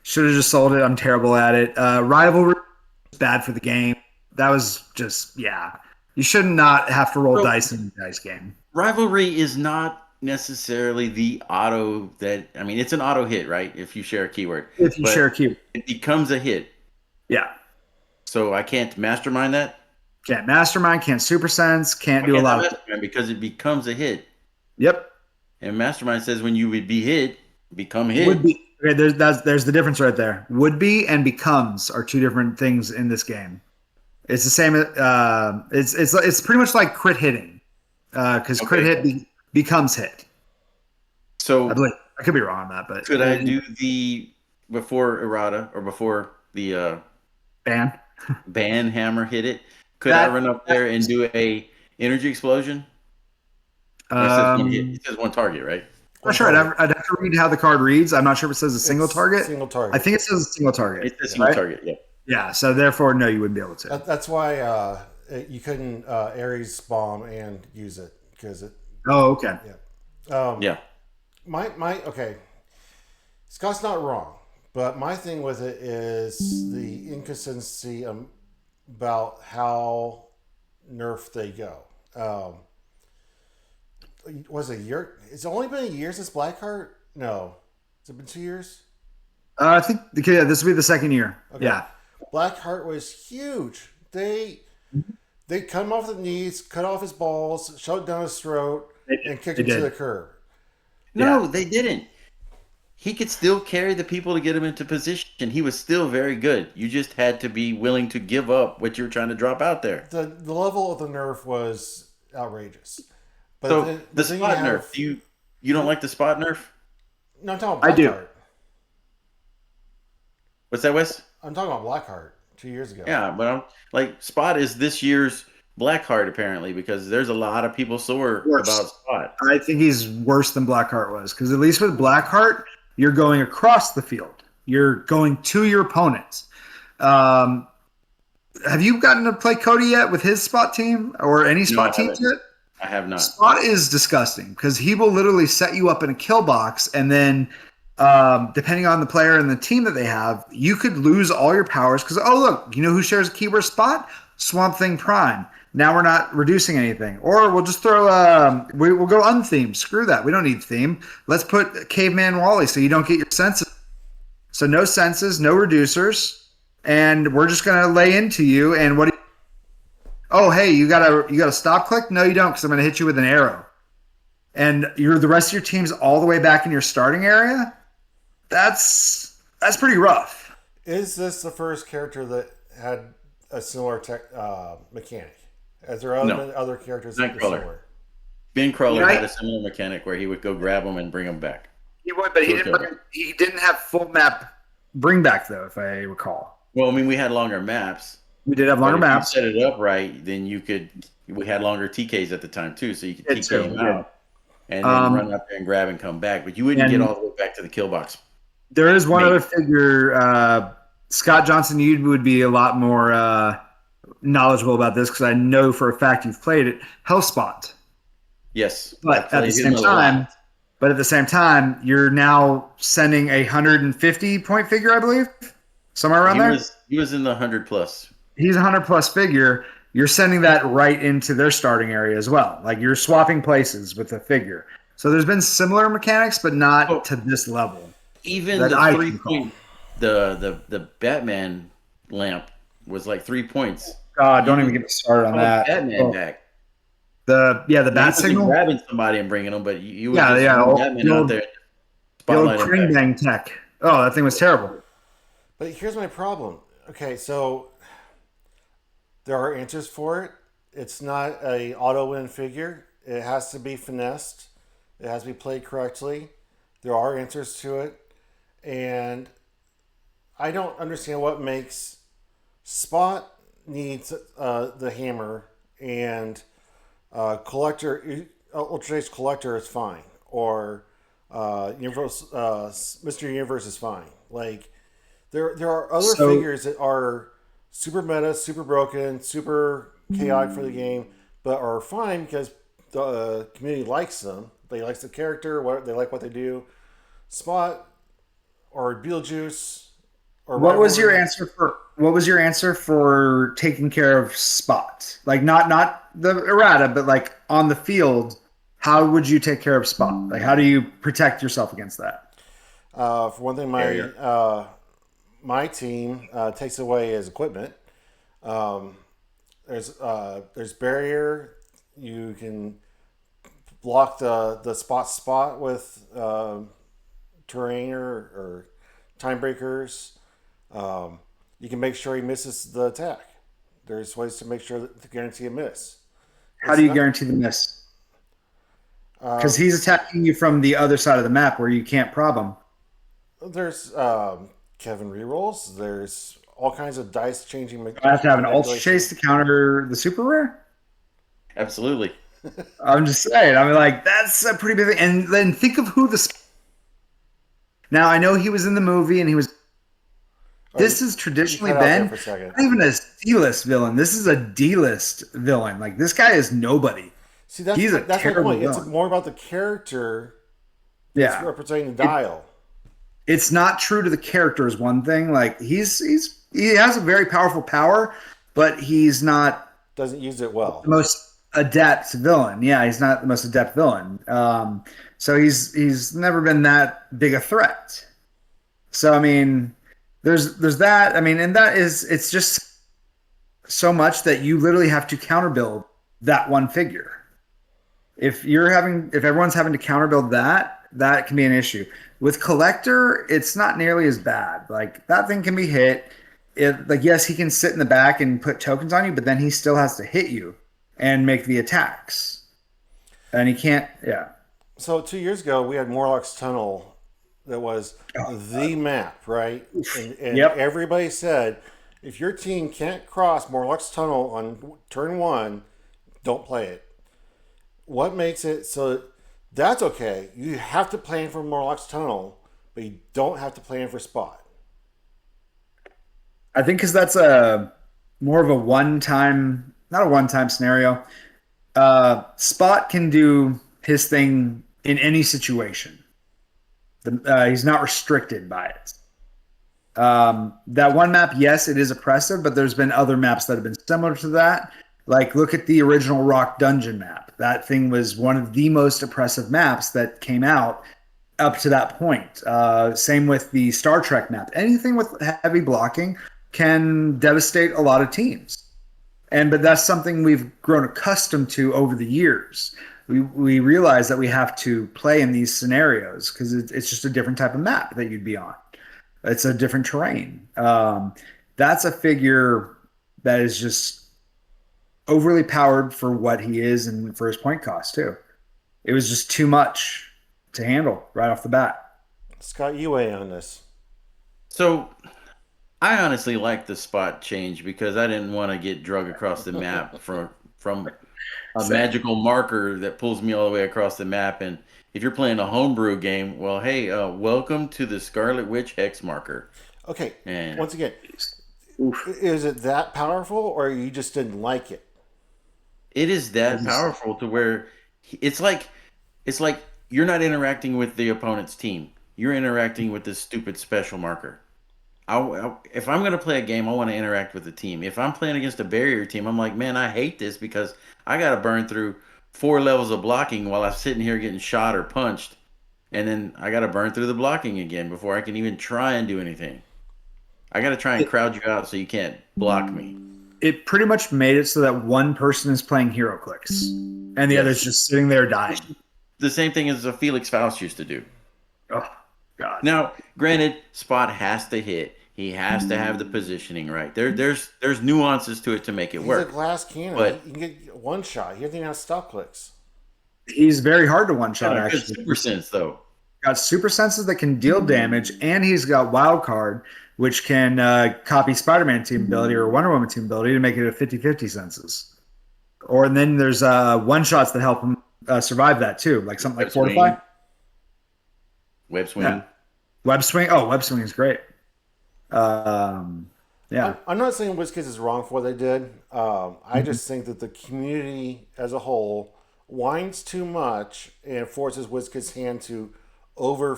Should have just sold it. I'm terrible at it. Rivalry is bad for the game. That was just, yeah. You should not have to roll dice in a dice game. Rivalry is not necessarily the auto that. I mean, it's an auto hit, right? If you share a keyword. If you share a keyword. It becomes a hit. Yeah. So I can't mastermind that. Can't mastermind, can't super sense, can't do a lot of because it becomes a hit. Yep. And mastermind says when you would be hit, become hit. Would be. Okay, there's the difference right there. Would be and becomes are two different things in this game. It's the same. It's pretty much like crit hitting, because crit hit becomes hit. So I believe I could be wrong on that, but could I do the before errata or before the ban hammer hit it? Could I run up there and do a energy explosion? It says one hit. It says one target, right? I'm not sure. I'd have to read how the card reads. I'm not sure if it says a single target. Single target. I think it says a single target. It says single target. Yeah. Yeah. So therefore, no, you wouldn't be able to. That's why you couldn't Ares bomb and use it because it. Oh, okay. Yeah. Yeah. My okay. Scott's not wrong, but my thing with it is the inconsistency about how nerf they go. Was it a year? It's only been a year since Blackheart? No. Has it been 2 years? I think this will be the second year. Okay. Yeah. Blackheart was huge. They cut him off the knees, cut off his balls, shoved down his throat, and kicked him to the curb. No, they didn't. He could still carry the people to get him into position. He was still very good. You just had to be willing to give up what you're trying to drop out there. The level of the nerf was outrageous. But so the spot nerf, you don't like the spot nerf? No, I'm talking about Blackheart. I do. What's that, Wes? I'm talking about Blackheart 2 years ago. Yeah, but I'm like Spot is this year's Blackheart apparently because there's a lot of people sore about Spot. I think he's worse than Blackheart was because at least with Blackheart, you're going across the field. You're going to your opponents. Have you gotten to play Cody yet with his Spot team or any Spot teams yet? I have not. Spot is disgusting because he will literally set you up in a kill box and then depending on the player and the team that they have, you could lose all your powers because, oh, look, you know who shares a keyword Spot? Swamp Thing Prime. Now we're not reducing anything. Or we'll just throw, we'll go unthemed. Screw that. We don't need theme. Let's put Caveman Wally so you don't get your senses. So no senses, no reducers, and we're just going to lay into you. And what do you, oh, hey, you got a stop click? No, you don't because I'm going to hit you with an arrow. And the rest of your team's all the way back in your starting area? That's pretty rough. Is this the first character that had a similar mechanic? Has there been other characters that are similar? Ben Crawler had a similar mechanic where he would go grab them and bring them back. He would, but he didn't have full map bring back though, if I recall. Well, I mean, we had longer maps, We did have but longer if you maps. set it up right, then you could. We had longer TKs at the time too, so you could Did TK too. him We did. out and then run Um, up there and grab and come back. But you wouldn't get and all the way back to the kill box. there is one Mate. other figure, Scott Johnson. You would be a lot more knowledgeable about this because I know for a fact you've played it. Hellspot. Yes, I But at the played him same a time, lot. you're now sending a 150 point figure, I believe, somewhere around there. He was in the 100+. He's a 100+ figure. You're sending that right into their starting area as well. Like you're swapping places with the figure. So there's been similar mechanics, but not Oh, to this level. even That the I three can call. point, the Batman lamp was like 3 points. God, You don't even didn't get me started on call that. Batman Oh, back. the Not bat just signal. grabbing somebody and bringing them, but you would Yeah, just yeah. run Batman out there, The old spotlight him Kring back. Bang tech. Oh, that thing was terrible. But here's my problem. Okay, so there are answers for it. It's not a auto win figure. It has to be finessed. It has to be played correctly. There are answers to it, and I don't understand what makes Spot needs the hammer and collector Ultra Ace Collector is fine, or Universe Mr. Universe is fine. Like there are other So figures that are super meta, super broken, super chaotic for the game, but are fine because the community likes them. They like the character, what they like, what they do. Spot or Beetlejuice or Rivalry. what was your answer for taking care of Spot? Like not the errata, but like on the field, how would you take care of Spot? Like how do you protect yourself against that? For one thing, Barrier. my team takes away his equipment. Um, there's barrier. You can block the spot with terrain or time breakers. You can make sure he misses the attack. There's ways to make sure to guarantee a miss. How It's do you not. guarantee the miss? Uh, Because he's attacking you from the other side of the map where you can't prob him. there's Kevin rerolls. There's all kinds of dice changing I have to have an ultra manipulation. chase to counter the super rare. Absolutely. I'm just saying. I mean, like that's a pretty big thing. And then think of who the. Now I know he was in the movie and he was. Oh, This has you traditionally cut out there been for a second. not even a C-list villain. This is a D-list villain. Like this guy is nobody. See, He's a that's my terrible point. It's villain. more about the character that's Yeah, representing the dial. it's not true to the character is one thing. Like he has a very powerful power, but he's not Doesn't use it the well. most adept villain. Yeah, he's not the most adept villain. So he's never been that big a threat. So I mean, there's that. I mean, and that is it's just so much that you literally have to counterbuild that one figure. If everyone's having to counterbuild that, that can be an issue. With collector, it's not nearly as bad. Like that thing can be hit. Like yes, he can sit in the back and put tokens on you, but then he still has to hit you and make the attacks. And he can't. Yeah. So 2 years ago, we had Morlock's Tunnel that was the map, right? And Yep. everybody said, if your team can't cross Morlock's Tunnel on turn one, don't play it. What makes it so that's okay? You have to plan for Morlock's Tunnel, but you don't have to plan for Spot. I think because that's a more of a one-time, not a one-time scenario. Spot can do his thing in any situation. He's not restricted by it. That one map, yes, it is oppressive, but there's been other maps that have been similar to that. Like, look at the original Rock Dungeon map. That thing was one of the most oppressive maps that came out up to that point. Same with the Star Trek map. Anything with heavy blocking can devastate a lot of teams. But that's something we've grown accustomed to over the years. We realize that we have to play in these scenarios because it's just a different type of map that you'd be on. It's a different terrain. That's a figure that is just overly powered for what he is and for his point cost too. It was just too much to handle right off the bat. Scott, you weigh on this. So I honestly like the spot change because I didn't want to get drug across the map from a Same. magical marker that pulls me all the way across the map. And if you're playing a homebrew game, well, hey, welcome to the Scarlet Witch hex marker. Okay, And once again, Oof. is it that powerful, or you just didn't like it? it is that powerful to where it's like it's like you're not interacting with the opponent's team. You're interacting with this stupid special marker. If I'm going to play a game, I want to interact with the team. If I'm playing against a barrier team, I'm like, man, I hate this because I got to burn through 4 levels of blocking while I'm sitting here getting shot or punched. And then I got to burn through the blocking again before I can even try and do anything. I got to try and crowd you out so you can't block me. It pretty much made it so that one person is playing Heroclix and the Yes. other's just sitting there dying. The same thing as a Felix Faust used to do. Oh, God. Now, granted, Spot has to hit. He has to have the positioning right. There's nuances to it to make it He's work. a glass cannon. But- You can get one shot. He doesn't even have stop clicks. He's very hard to one-shot, Got a good actually. super sense though. Got super senses that can deal damage, and he's got wild card, which can copy Spider-Man team ability or Wonder Woman team ability to make it a 50-50 senses. Or and then there's one-shots that help him survive that too, like something like Web swing. Fortify. Web swing. Yeah. Web swing. Oh, web swing is great. Yeah. I'm not saying WizKids is wrong for what they did. I just think that the community as a whole whines too much and forces WizKids' hand to over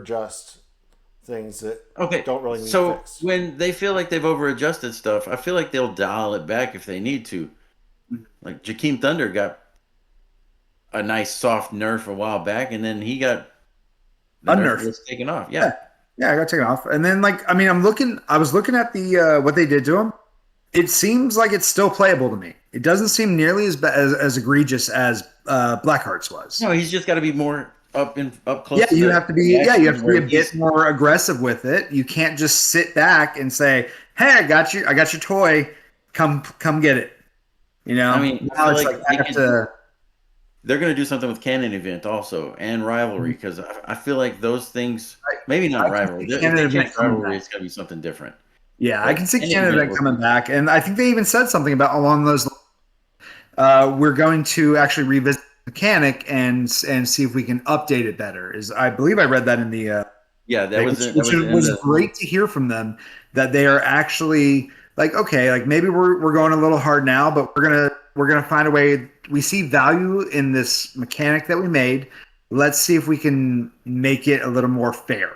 adjust things that Okay. don't really need So fixed. when they feel like they've over adjusted stuff, I feel like they'll dial it back if they need to. Like Jakeem Thunder got a nice soft nerf a while back, and then he got the nerf Unnerfed. was taken off. Yeah. Yeah, I got taken off. And then I was looking at the what they did to him. It seems like it's still playable to me. It doesn't seem nearly as egregious as Blackheart's was. No, he's just got to be more up close. Yeah, to you the have to be. Yeah, you have to be a action where bit more aggressive with it. You can't just sit back and say, "Hey, I got you. I got your toy. Come get it." You know. I mean, I now feel it's like like I they have can- to. They're going to do something with Canon Event also and Rivalry because I feel like those things, maybe not I can Rivalry. see If Canon they Event change coming Rivalry, back. it's going to be something different. Yeah, I can see Canon Canada Event coming back, and I think they even said something about along those. We're going to actually revisit the mechanic and see if we can update it better. Is I believe I read that in the Yeah, that was which in was the, great to hear from them that they are actually like, okay, like maybe we're going a little hard now, but we're gonna find a way. We see value in this mechanic that we made. Let's see if we can make it a little more fair.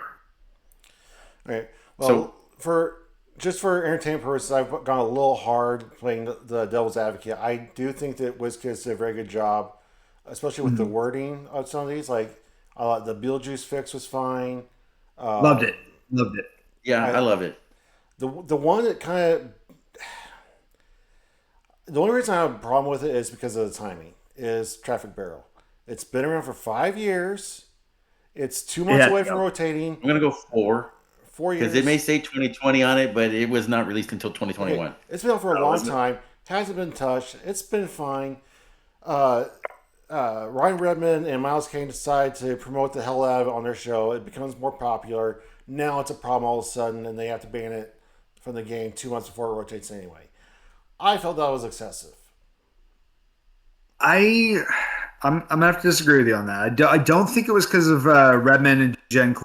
All right. Well, So- for entertainment purposes, I've gone a little hard playing the devil's advocate. I do think that WizKids did a very good job, especially with the wording of some of these. Like the Beetlejuice fix was fine. Loved it. yeah, I love it. The one that kind of the only reason I have a problem with it is because of the timing. Is Traffic Barrel? It's been around for 5 years. It's 2 months Yeah. away from rotating. I'm going to go 4 4 years. because it may say 2020 on it, but it was not released until 2021. Okay, it's been out for a long time. Hasn't been touched. It's been fine. Ryan Redmond and Miles Kane decide to promote the hell out of it on their show. It becomes more popular. Now it's a problem all of a sudden, and they have to ban it from the game 2 months before it rotates anyway. I felt that was excessive. I'm gonna have to disagree with you on that. I don't think it was because of Redmond and Jen.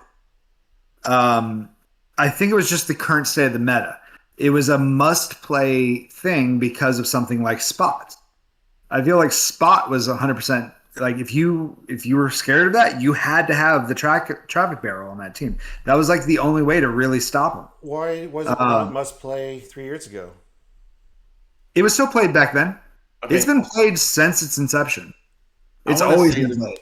I think it was just the current state of the meta. It was a must-play thing because of something like Spot. I feel like Spot was 100%. Like if you were scared of that, you had to have the traffic barrel on that team. That was like the only way to really stop him. Why was it not must play 3 years ago? It was still played back then. Okay. It's been played since its inception. It's I wanna always say been that played.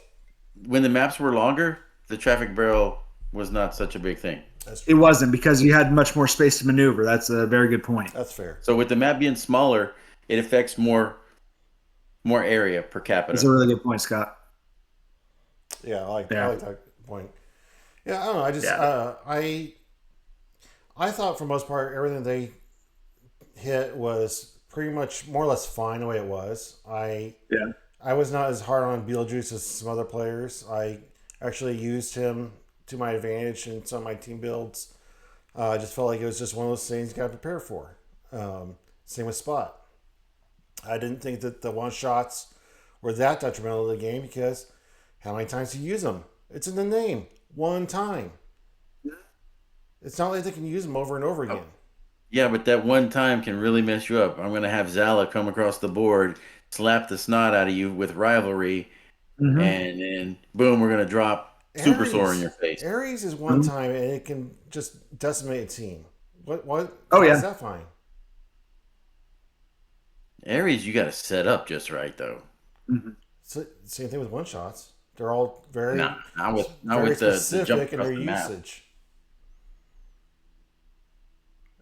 when the maps were longer, the traffic barrel was not such a big thing. It wasn't because you had much more space to maneuver. That's a very good point. That's fair. So with the map being smaller, it affects more area per capita. That's a really good point, Scott. Yeah, I like Yeah. that point. Yeah, I don't know. I just I thought for the most part everything they hit was pretty much more or less fine the way it was. I was not as hard on Beetlejuice as some other players. I actually used him to my advantage in some of my team builds I just felt like it was just one of those things you got to prepare for. Same with Spot. I didn't think that the one shots were that detrimental to the game because how many times do you use them? It's in the name. One time. It's not like they can use them over and over again. Yeah, but that one time can really mess you up. I'm going to have Zala come across the board, slap the snot out of you with rivalry, and then boom, we're going to drop Super Sore in your face. Ares is one time and it can just decimate a team. What? Oh, Why yeah. is that fine? Ares, you got to set up just right, though. So, same thing with one shots. They're all very, Not with very the specific jump in across their the map. usage.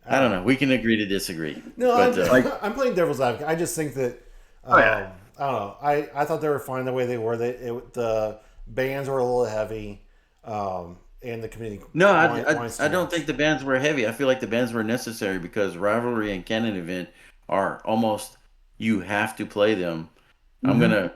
I don't know. We can agree to disagree. No, but, I'm playing devil's advocate. I just think that I don't know. I thought they were fine the way they were. The bands were a little heavy, and the community. no, winds too I don't much. think the bans were heavy. I feel like the bans were necessary because rivalry and canon event are almost you have to play them. I'm gonna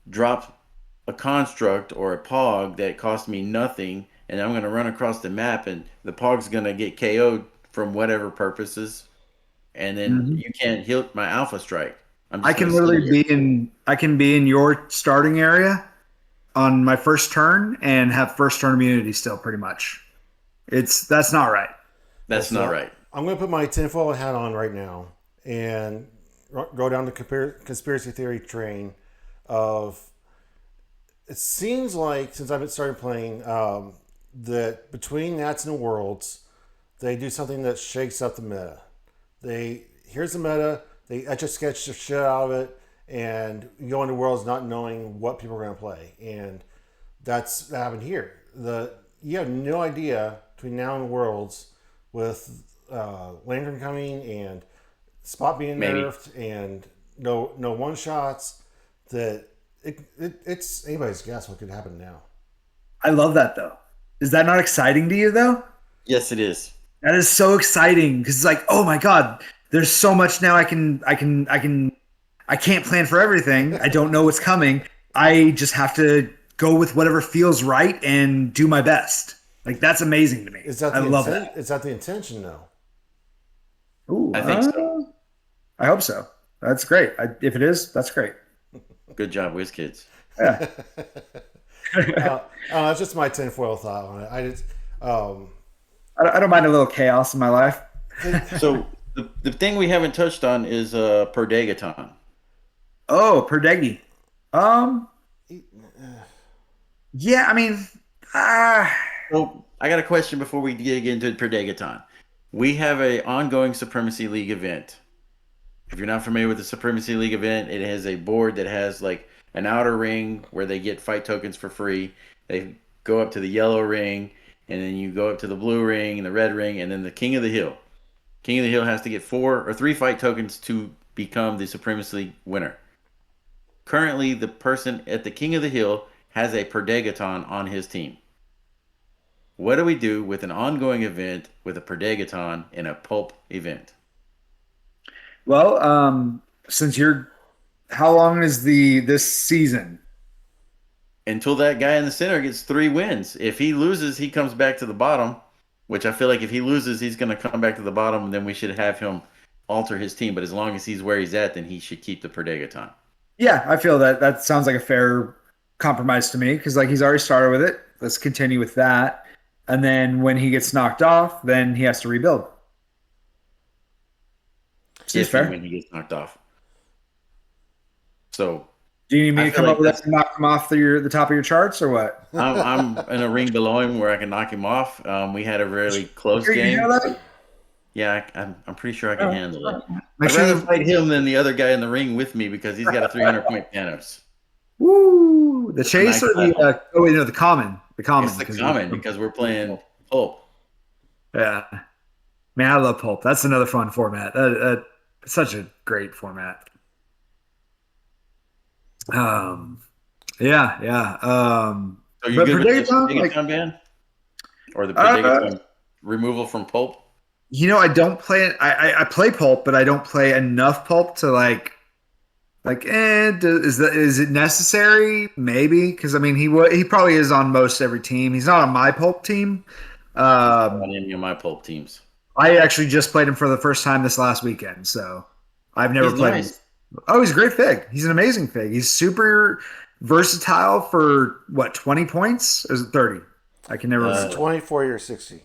drop a construct or a pog that cost me nothing, and I'm gonna run across the map, and the pog's gonna get KO'd from whatever purposes, and then you can't hit my alpha strike. I'm just I can gonna sit literally here. I can be in your starting area on my first turn and have first turn immunity still pretty much. That's not right. That's not right. I'm going to put my tinfoil hat on right now and go down the conspiracy theory train of. It seems like since I've started playing that between Nats and Worlds, they do something that shakes up the meta. Here's the meta. They etch a sketch the shit out of it, and you go into Worlds not knowing what people are going to play, and that happened here. You have no idea between now and Worlds with Lantern coming and Spot being Maybe. nerfed and no one shots that it's anybody's guess what could happen now. I love that though. Is that not exciting to you though? Yes, it is. That is so exciting because it's like, oh my god, there's so much now. I can't plan for everything. I don't know what's coming. I just have to go with whatever feels right and do my best. Like that's amazing to me. I love that. Is that the intention though? Ooh, I think so. I hope so. That's great. If it is, that's great. Good job, Wizkids. Yeah. It's just my tinfoil thought on it. I don't mind a little chaos in my life. So the thing we haven't touched on is Perdegaton. Oh, Perdegi. Yeah, I mean, So I got a question before we dig into Perdegaton. We have an ongoing Supremacy League event. If you're not familiar with the Supremacy League event, it has a board that has like an outer ring where they get fight tokens for free. They go up to the yellow ring, and then you go up to the blue ring and the red ring, and then the King of the Hill. King of the Hill has to get 4 or 3 fight tokens to become the Supremacy League winner. Currently, the person at the King of the Hill has a Perdegaton on his team. What do we do with an ongoing event with a Perdegaton in a pulp event? well, since how long is this season? Until that guy in the center gets 3 wins. If he loses, he comes back to the bottom, which I feel like if he loses, he's going to come back to the bottom, and then we should have him alter his team. But as long as he's where he's at, then he should keep the Perdegaton. Yeah, I feel that sounds like a fair compromise to me because like he's already started with it. Let's continue with that, and then when he gets knocked off, then he has to rebuild. Seems If fair. and when he gets knocked off. So Do you need me I to feel come like up with that's- that and knock him off the top of your charts or what? I'm in a ring below him where I can knock him off. We had a really close You game. know that? Yeah, I'm pretty sure I can handle it. Make I'd sure rather you- fight him than the other guy in the ring with me because he's got a 300-point Thanos. Woo! The chase Nice or the title. the common. The common. It's the common because we're playing pulp. Yeah. Man, I love Pulp. That's another fun format. Such a great format. Yeah. So you But good with the Perdegaton, like- Perdegaton ban? Or the Perdegaton removal from pulp? I don't play it. I play Pulp, but I don't play enough Pulp to is it necessary? Maybe because I mean he probably is on most every team. He's not on my Pulp team, Um, On any of my pulp teams. I actually just played him for the first time this last weekend, so I've never He's played nice. him. Oh, he's a great fig. He's an amazing fig. He's super versatile for what, 20 points? Or is it 30? I can never remember. 20, 40, or 60.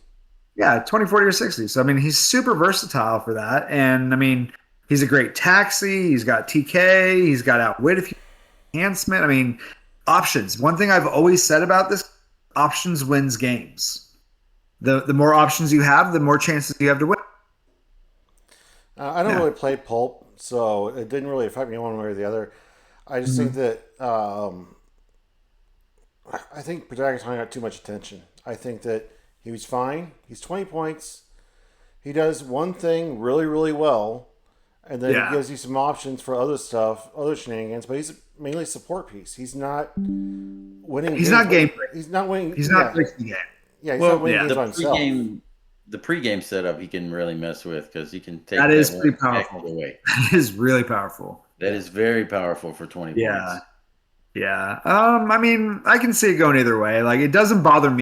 Yeah, 20, 40, or 60. So, I mean, he's super versatile for that. And, I mean, he's a great taxi. He's got TK. He's got outwit if you enhancement. I mean, options. One thing I've always said about this, options wins games. The more options you have, the more chances you have to win. I don't really play pulp, so it didn't really affect me one way or the other. I just think that I think Protagonist got too much attention. I think that he was fine. He's 20 points. He does one thing really, really well, and then he gives you some options for other stuff, other shenanigans. But he's mainly a support piece. He's not winning. He's not game. He's not winning. He's not fixing the game. Yeah, he's not winning games the by himself. the pregame setup he can really mess with because he can take That is pretty one powerful. away. That is really powerful. That is very powerful for 20 points. Yeah. I mean, I can see it going either way. Like, it doesn't bother me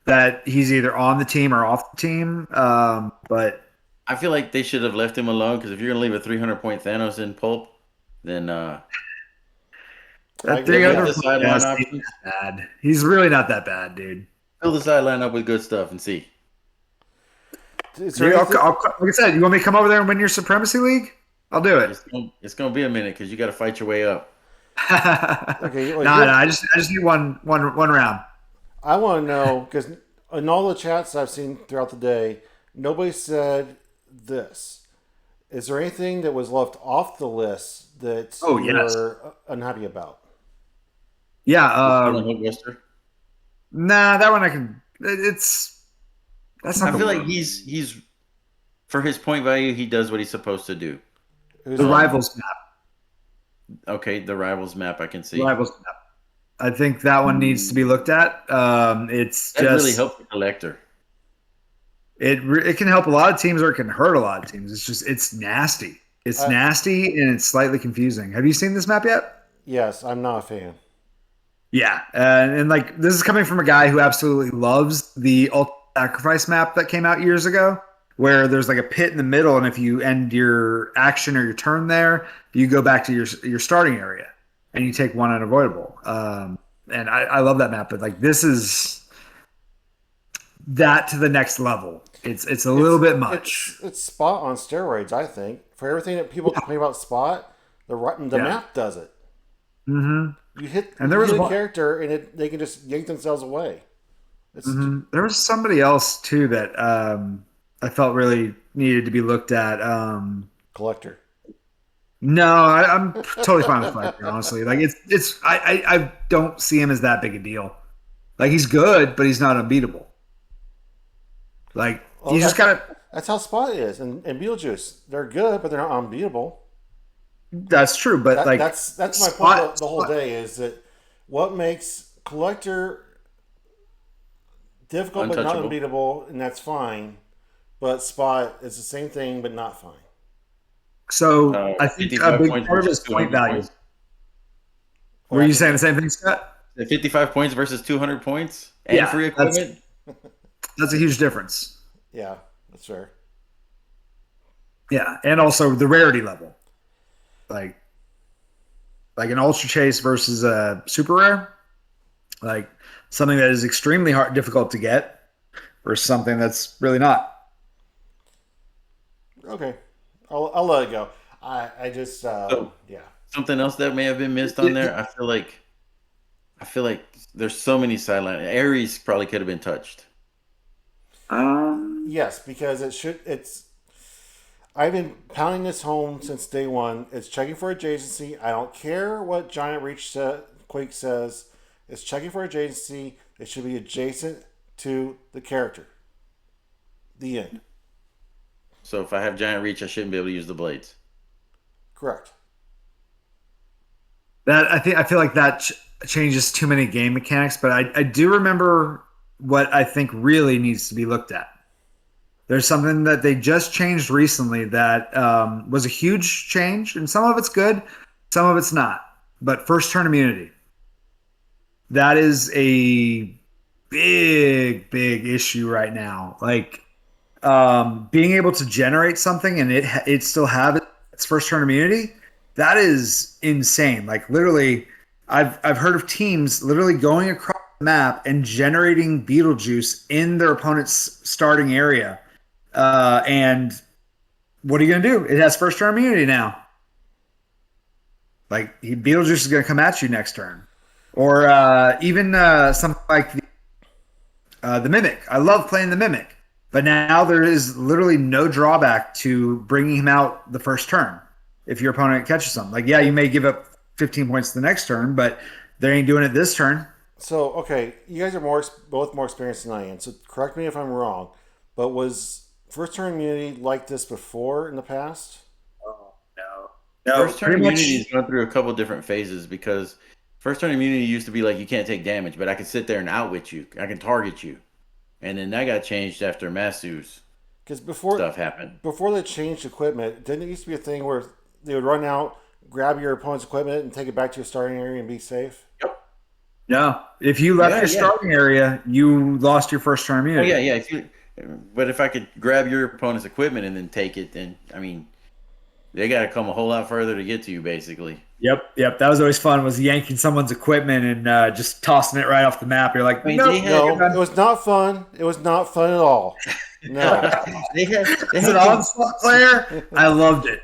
that he's either on the team or off the team. But I feel like they should have left him alone because if you're going to leave a 300-point Thanos in pulp, then that I thing agree. under The sideline yeah, options. bad. He's really not that bad, dude. fill the sideline up with good stuff and see. Is there Dude, anything- like I said, you want me to come over there and win your Supremacy League? I'll do it. It's gonna be a minute because you got to fight your way up. Okay, well, no, I just need one round. I want to know, because in all the chats I've seen throughout the day, nobody said this. Is there anything that was left off the list that you're unhappy about? Yeah. Wester. Nah, that one I can. That's not. I feel like he's for his point value, he does what he's supposed to do. the rivals map. Okay, the rivals map I can see. Rivals map. I think that one needs to be looked at. It's That just really helps the collector. it can help a lot of teams or it can hurt a lot of teams. It's nasty. It's nasty and it's slightly confusing. Have you seen this map yet? Yes, I'm not a fan. Yeah, and like this is coming from a guy who absolutely loves the Ultimate Sacrifice map that came out years ago, where there's like a pit in the middle, and if you end your action or your turn there, you go back to your starting area, and you take one unavoidable. And I love that map, but like this is that to the next level. It's a little bit much. It's Spot on steroids, I think. For everything that people complain about Spot, the map does it. Mm-hmm. You hit And there was a one character, and they can just yank themselves away. There was somebody else too that I felt really needed to be looked at. Collector. No, I'm totally fine with Collector. Honestly, like I don't see him as that big a deal. Like he's good, but he's not unbeatable. Like you just gotta. That's how Spot is, and Beetlejuice. They're good, but they're not unbeatable. That's true, but that's my point the whole day is that what makes Collector difficult but not Untouchable. unbeatable, and that's fine. But Spot is the same thing, but not fine. So I think a 55 big points part of his versus point 200 value. points. Were you saying the same thing, Scott? The 55 points versus 200 points and Yeah, free equipment. That's a huge difference. Yeah, that's fair. Yeah, and also the rarity level, like an ultra chase versus a super rare, like something that is extremely difficult to get, versus something that's really not. Okay, I'll let it go. I just yeah. Something else that may have been missed on there. I feel like there's so many sideline. Ares probably could have been touched. Yes, because it's. I've been pounding this home since day one. It's checking for adjacency. I don't care what Giant Reach Quake says. It's checking for adjacency. It should be adjacent to the character. The end. So if I have giant reach, I shouldn't be able to use the blades. Correct. I feel like that changes too many game mechanics, but I do remember what I think really needs to be looked at. There's something that they just changed recently that was a huge change, and some of it's good, some of it's not. But first turn immunity. That is a big issue right now. Like being able to generate something and it still have its first turn immunity, that is insane. Like literally, I've heard of teams literally going across the map and generating Beetlejuice in their opponent's starting area. And what are you gonna do? It has first turn immunity now. Like Beetlejuice is gonna come at you next turn, or even something like the Mimic. I love playing the Mimic, but now there is literally no drawback to bringing him out the first turn if your opponent catches him. Like, yeah, you may give up 15 points the next turn, but they ain't doing it this turn. So, okay, you guys are both more experienced than I am, so correct me if I'm wrong, but was first turn immunity like this before in the past? Oh, no. First turn pretty immunity much. is going through a couple different phases because first turn immunity used to be like you can't take damage, but I can sit there and outwit you. I can target you. And then that got changed after Masu's Because before stuff happened. before they changed equipment, didn't it used to be a thing where they would run out, grab your opponent's equipment, and take it back to your starting area and be safe? Yep. No, if you left Yeah, your starting area, you lost your first turn Oh immunity. yeah. But if I could grab your opponent's equipment and then take it, then I mean, they got to come a whole lot further to get to you, basically. Yep. That was always fun. Was yanking someone's equipment and just tossing it right off the map. You're like, I mean, nope, they had- No, it was not fun. It was not fun at all. No. They had as an onslaught player, I loved it.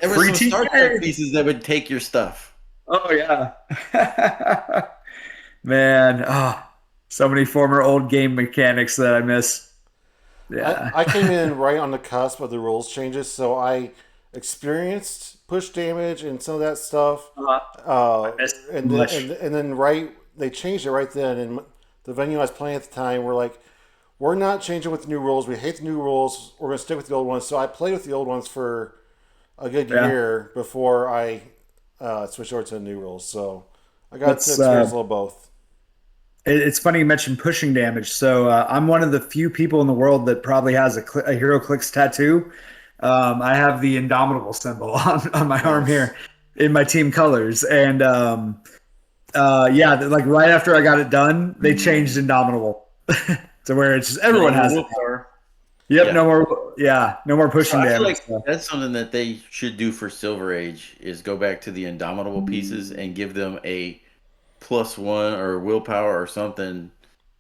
there were Free some Star TK. Trek pieces that would take your stuff. Oh yeah, man. So many former old game mechanics that I miss. Yeah. I came in right on the cusp of the rules changes, so I experienced push damage and some of that stuff. missed And much. then they changed it right then. And the venue I was playing at the time were like, we're not changing with the new rules. We hate the new rules. We're going to stick with the old ones. So I played with the old ones for a good year before I switched over to the new rules. So I got to experience a little both. It's funny you mentioned pushing damage. So I'm one of the few people in the world that probably has a Heroclix tattoo. I have the Indomitable symbol on my arm here in my team colors. And yeah, like right after I got it done, they changed Indomitable to where it's just everyone has it. Yep, Yeah. no more pushing I feel damage. like that's something that they should do for Silver Age is go back to the Indomitable pieces and give them a +1 or willpower or something.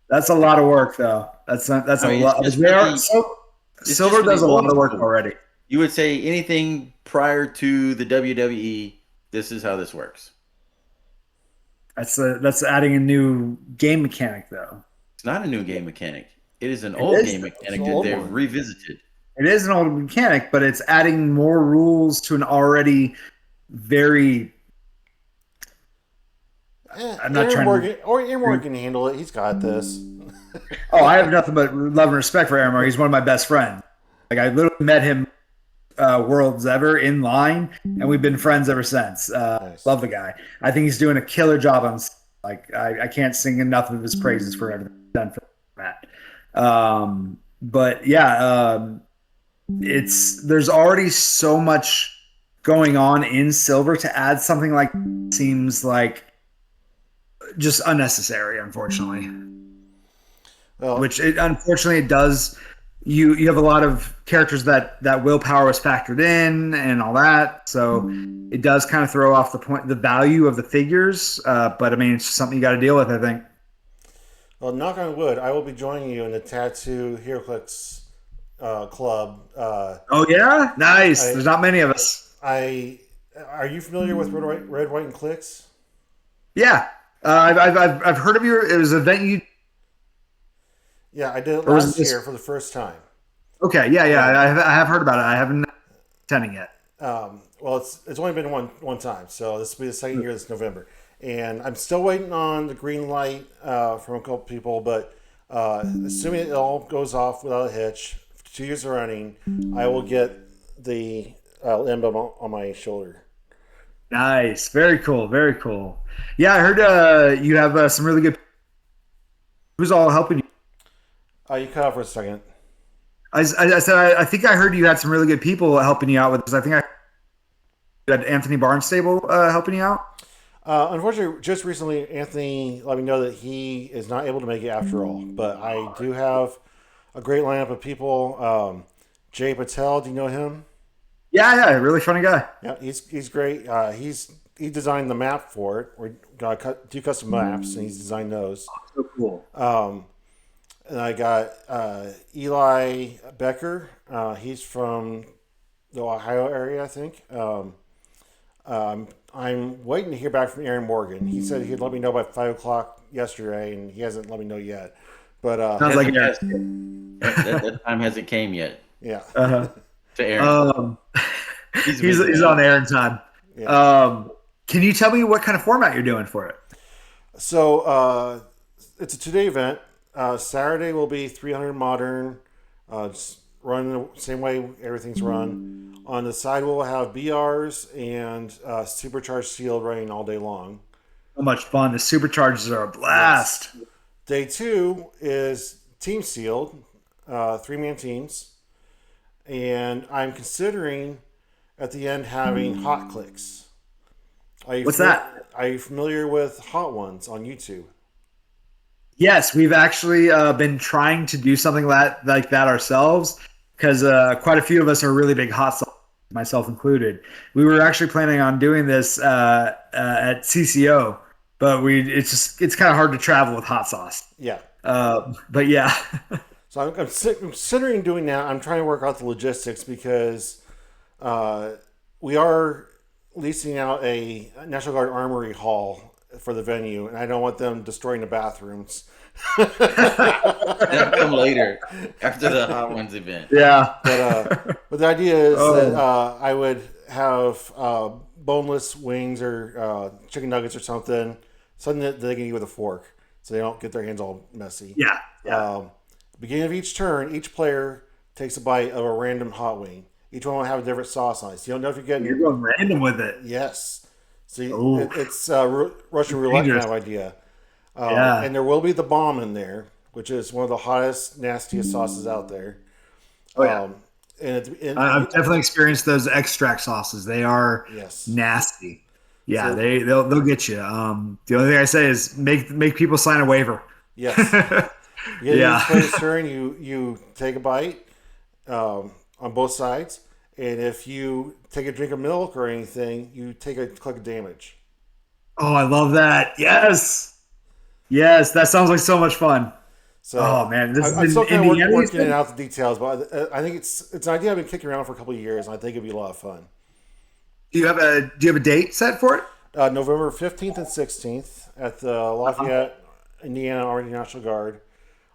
That's a lot of work, though. That's a lot. it's Silver just for does the a lot old of work school. already. You would say anything prior to the WWE, this is how this works. That's adding a new game mechanic, though. It's not a new game mechanic. It is an old game mechanic that they've revisited. It is an old mechanic, but it's adding more rules to an already very. I'm not trying to. Aaron Morgan can handle it. He's got this. Oh, I have nothing but love and respect for Aaron Moore. He's one of my best friends. Like I literally met him Worlds Ever in line, and we've been friends ever since. Nice. Love the guy. I think he's doing a killer job on. Like I can't sing enough of his praises for everything he's done for that. But yeah, there's already so much going on in Silver to add something like seems like just unnecessary, unfortunately. Well, Unfortunately it does. You have a lot of characters that willpower was factored in and all that, so it does kind of throw off the value of the figures. But I mean, it's just something you got to deal with, I think. well, knock on wood, I will be joining you in the Tattoo Heroclix club. Oh yeah, nice. There's not many of us. Are you familiar with Red, White, and Clix? Yeah, I've heard of your. It was an event you. Yeah, I did it Or was last it this- year for the first time. Okay, yeah. I have heard about it. I haven't attending yet. Well, it's only been one time, so this will be the second year this November, and I'm still waiting on the green light from a couple people. But assuming it all goes off without a hitch, 2 years running, I will get the emblem on my shoulder. Nice, very cool, very cool. Yeah, I heard you have some really good. Who's all helping you? You cut off for a second. I said I think I heard you had some really good people helping you out with this. I think I had Anthony Barnstable helping you out. Unfortunately, just recently, Anthony let me know that he is not able to make it after all. But I do have a great lineup of people. Jay Patel, do you know him? Yeah, really funny guy. Yeah, he's great. He designed the map for it. We're gonna do custom maps, and he's designed those. So cool. And I got Eli Becker. He's from the Ohio area, I think. I'm waiting to hear back from Aaron Morgan. He said he'd let me know by 5 o'clock yesterday, and he hasn't let me know yet. But Sounds like that time hasn't came yet. yeah, uh-huh. To Aaron. He's on Aaron time. yeah. Can you tell me what kind of format you're doing for it? So it's a 2-day event. Saturday will be 300 modern. Just run the same way everything's run. On the side, we'll have BRs and supercharged sealed running all day long. So much fun. The superchargers are a blast. Yes. Day 2 is team sealed, 3-man teams. And I'm considering at the end having hot clicks. What's that? Are you familiar with Hot Ones on YouTube? Yes, we've actually been trying to do something like that ourselves because quite a few of us are really big hot sauce, myself included. We were actually planning on doing this at CCO, but it's kind of hard to travel with hot sauce. Yeah. But yeah. So I'm considering doing that. I'm trying to work out the logistics because we are leasing out a National Guard Armory hall for the venue, and I don't want them destroying the bathrooms. That'll come later after the Hot Ones event. Yeah. But the idea is that I would have boneless wings or chicken nuggets or something that they can eat with a fork, so they don't get their hands all messy. Yeah. Beginning of each turn, each player takes a bite of a random hot wing. Each one will have a different sauce on it. So you don't know if you're getting. You're going random with it. Yes. Ooh. It's Russian roulette kind of idea. Yeah. And there will be the bomb in there, which is one of the hottest, nastiest sauces out there. Oh, yeah. I've definitely experienced those extract sauces. They are nasty. Yeah, so, they'll get you. The only thing I say is make people sign a waiver. Yes. Each player's turn, you take a bite on both sides, and if you take a drink of milk or anything, you take a click of damage. Oh, I love that. Yes, that sounds like so much fun. So, oh man, I'm still kind of working out the details, but I think it's an idea I've been kicking around for a couple of years, and I think it'd be a lot of fun. Do you have a date set for it? November 15th and 16th at the Lafayette, Indiana Army National Guard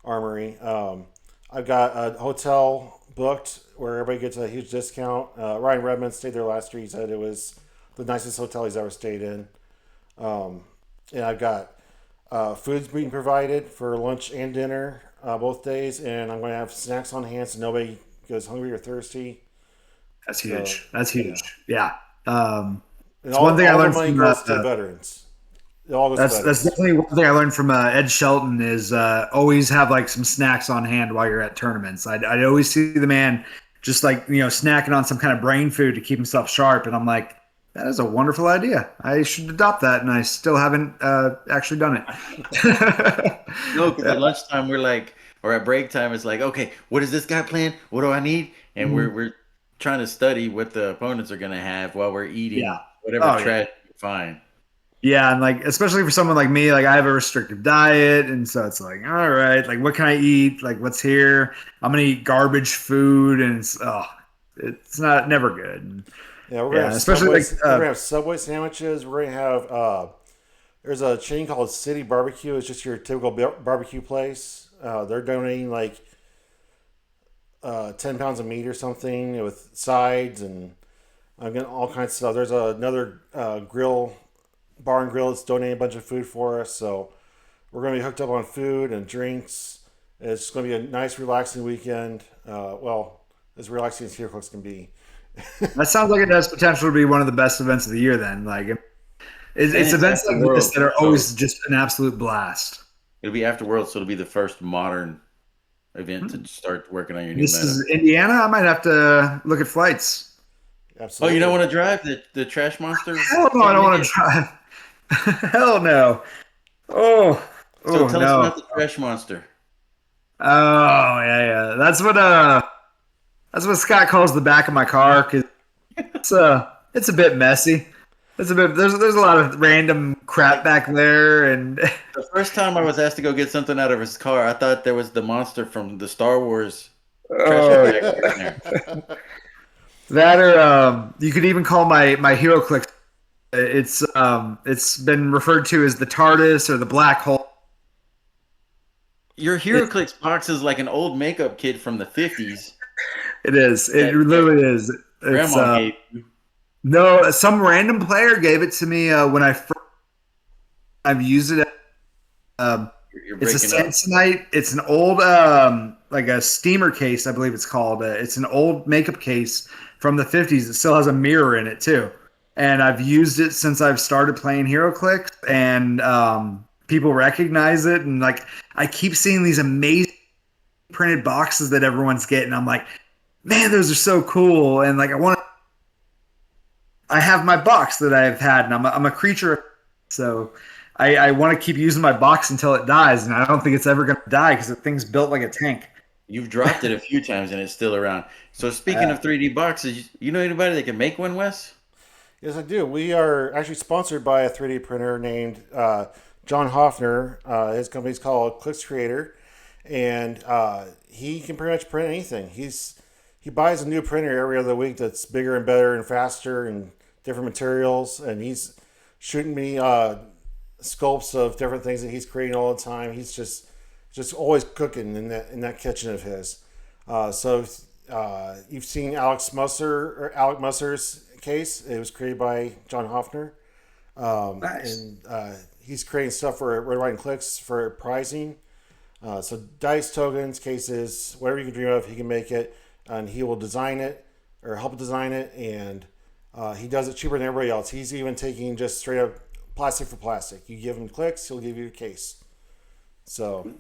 Armory. I've got a hotel booked where everybody gets a huge discount. Ryan Redmond stayed there last year. He said it was the nicest hotel he's ever stayed in. And I've got foods being provided for lunch and dinner both days, and I'm going to have snacks on hand so nobody goes hungry or thirsty. That's huge. That's huge. Yeah. And one thing I learned from goes to veterans. That's definitely one thing I learned from Ed Shelton is always have like some snacks on hand while you're at tournaments. I'd always see the man just like snacking on some kind of brain food to keep himself sharp, and I'm like, that is a wonderful idea. I should adopt that, and I still haven't actually done it. No, because at lunchtime or at break time it's like, okay, what is this guy playing? What do I need? And we're trying to study what the opponents are gonna have while we're eating whatever trash we find. Yeah, and like especially for someone like me, like I have a restrictive diet, and so it's like, all right, like what can I eat? Like what's here? I'm gonna eat garbage food, and it's never good. Yeah, we're gonna have especially Subway, we're gonna have Subway sandwiches. We're gonna have there's a chain called City Barbecue. It's just your typical barbecue place. They're donating like 10 pounds of meat or something with sides, and I'm getting all kinds of stuff. There's another bar and grill that's donating a bunch of food for us. So we're going to be hooked up on food and drinks. It's going to be a nice, relaxing weekend. As relaxing as Heroclix can be. That sounds like it has potential to be one of the best events of the year then. Like it's events like this that are always just an absolute blast. It'll be after Worlds, so it'll be the first modern event to start working on your new This meta. is Indiana. I might have to look at flights. Absolutely. Oh, you don't want to drive the trash monster? Hell no, I don't want to drive. Hell no. Oh, So oh tell us no. about the trash monster. Oh yeah, yeah. That's what Scott calls the back of my car because it's a bit messy. It's a bit there's a lot of random crap back there and The first time I was asked to go get something out of his car, I thought there was the monster from the Star Wars trash oh compactor in there. that or you could even call my Heroclix. It's been referred to as the TARDIS or the black hole. Your It, HeroClix box is like an old makeup kit from the 50s it is. It that literally is. It's grandma gave you. no some random player gave it to me when I first I've used it. Um, You're it's a breaking up. Samsonite. It's an old like a steamer case, I believe it's called. It's an old makeup case from the 50s. It still has a mirror in it too. And I've used it since I've started playing HeroClix, and people recognize it. And like I keep seeing these amazing printed boxes that everyone's getting. I'm like, man, those are so cool. And like I have my box that I've had, and I'm a creature, so I want to keep using my box until it dies, and I don't think it's ever going to die because the thing's built like a tank. You've dropped it a few times and it's still around. So speaking Uh, of 3D boxes, you know anybody that can make one, Wes? Yes, I do. We are actually sponsored by a 3D printer named John Hoffner. His company's called Clix Creator, and he can pretty much print anything. He buys a new printer every other week that's bigger and better and faster and different materials, and he's shooting me sculpts of different things that he's creating all the time. He's just always cooking in that kitchen of his. You've seen Alec Musser's case. It was created by John Hoffner, nice. and he's creating stuff for Red, White, and Clicks for pricing. So dice, tokens, cases, whatever you can dream of, he can make it, and he will design it or help design it, and he does it cheaper than everybody else. He's even taking just straight up plastic for plastic. You give him clicks, he'll give you a case. So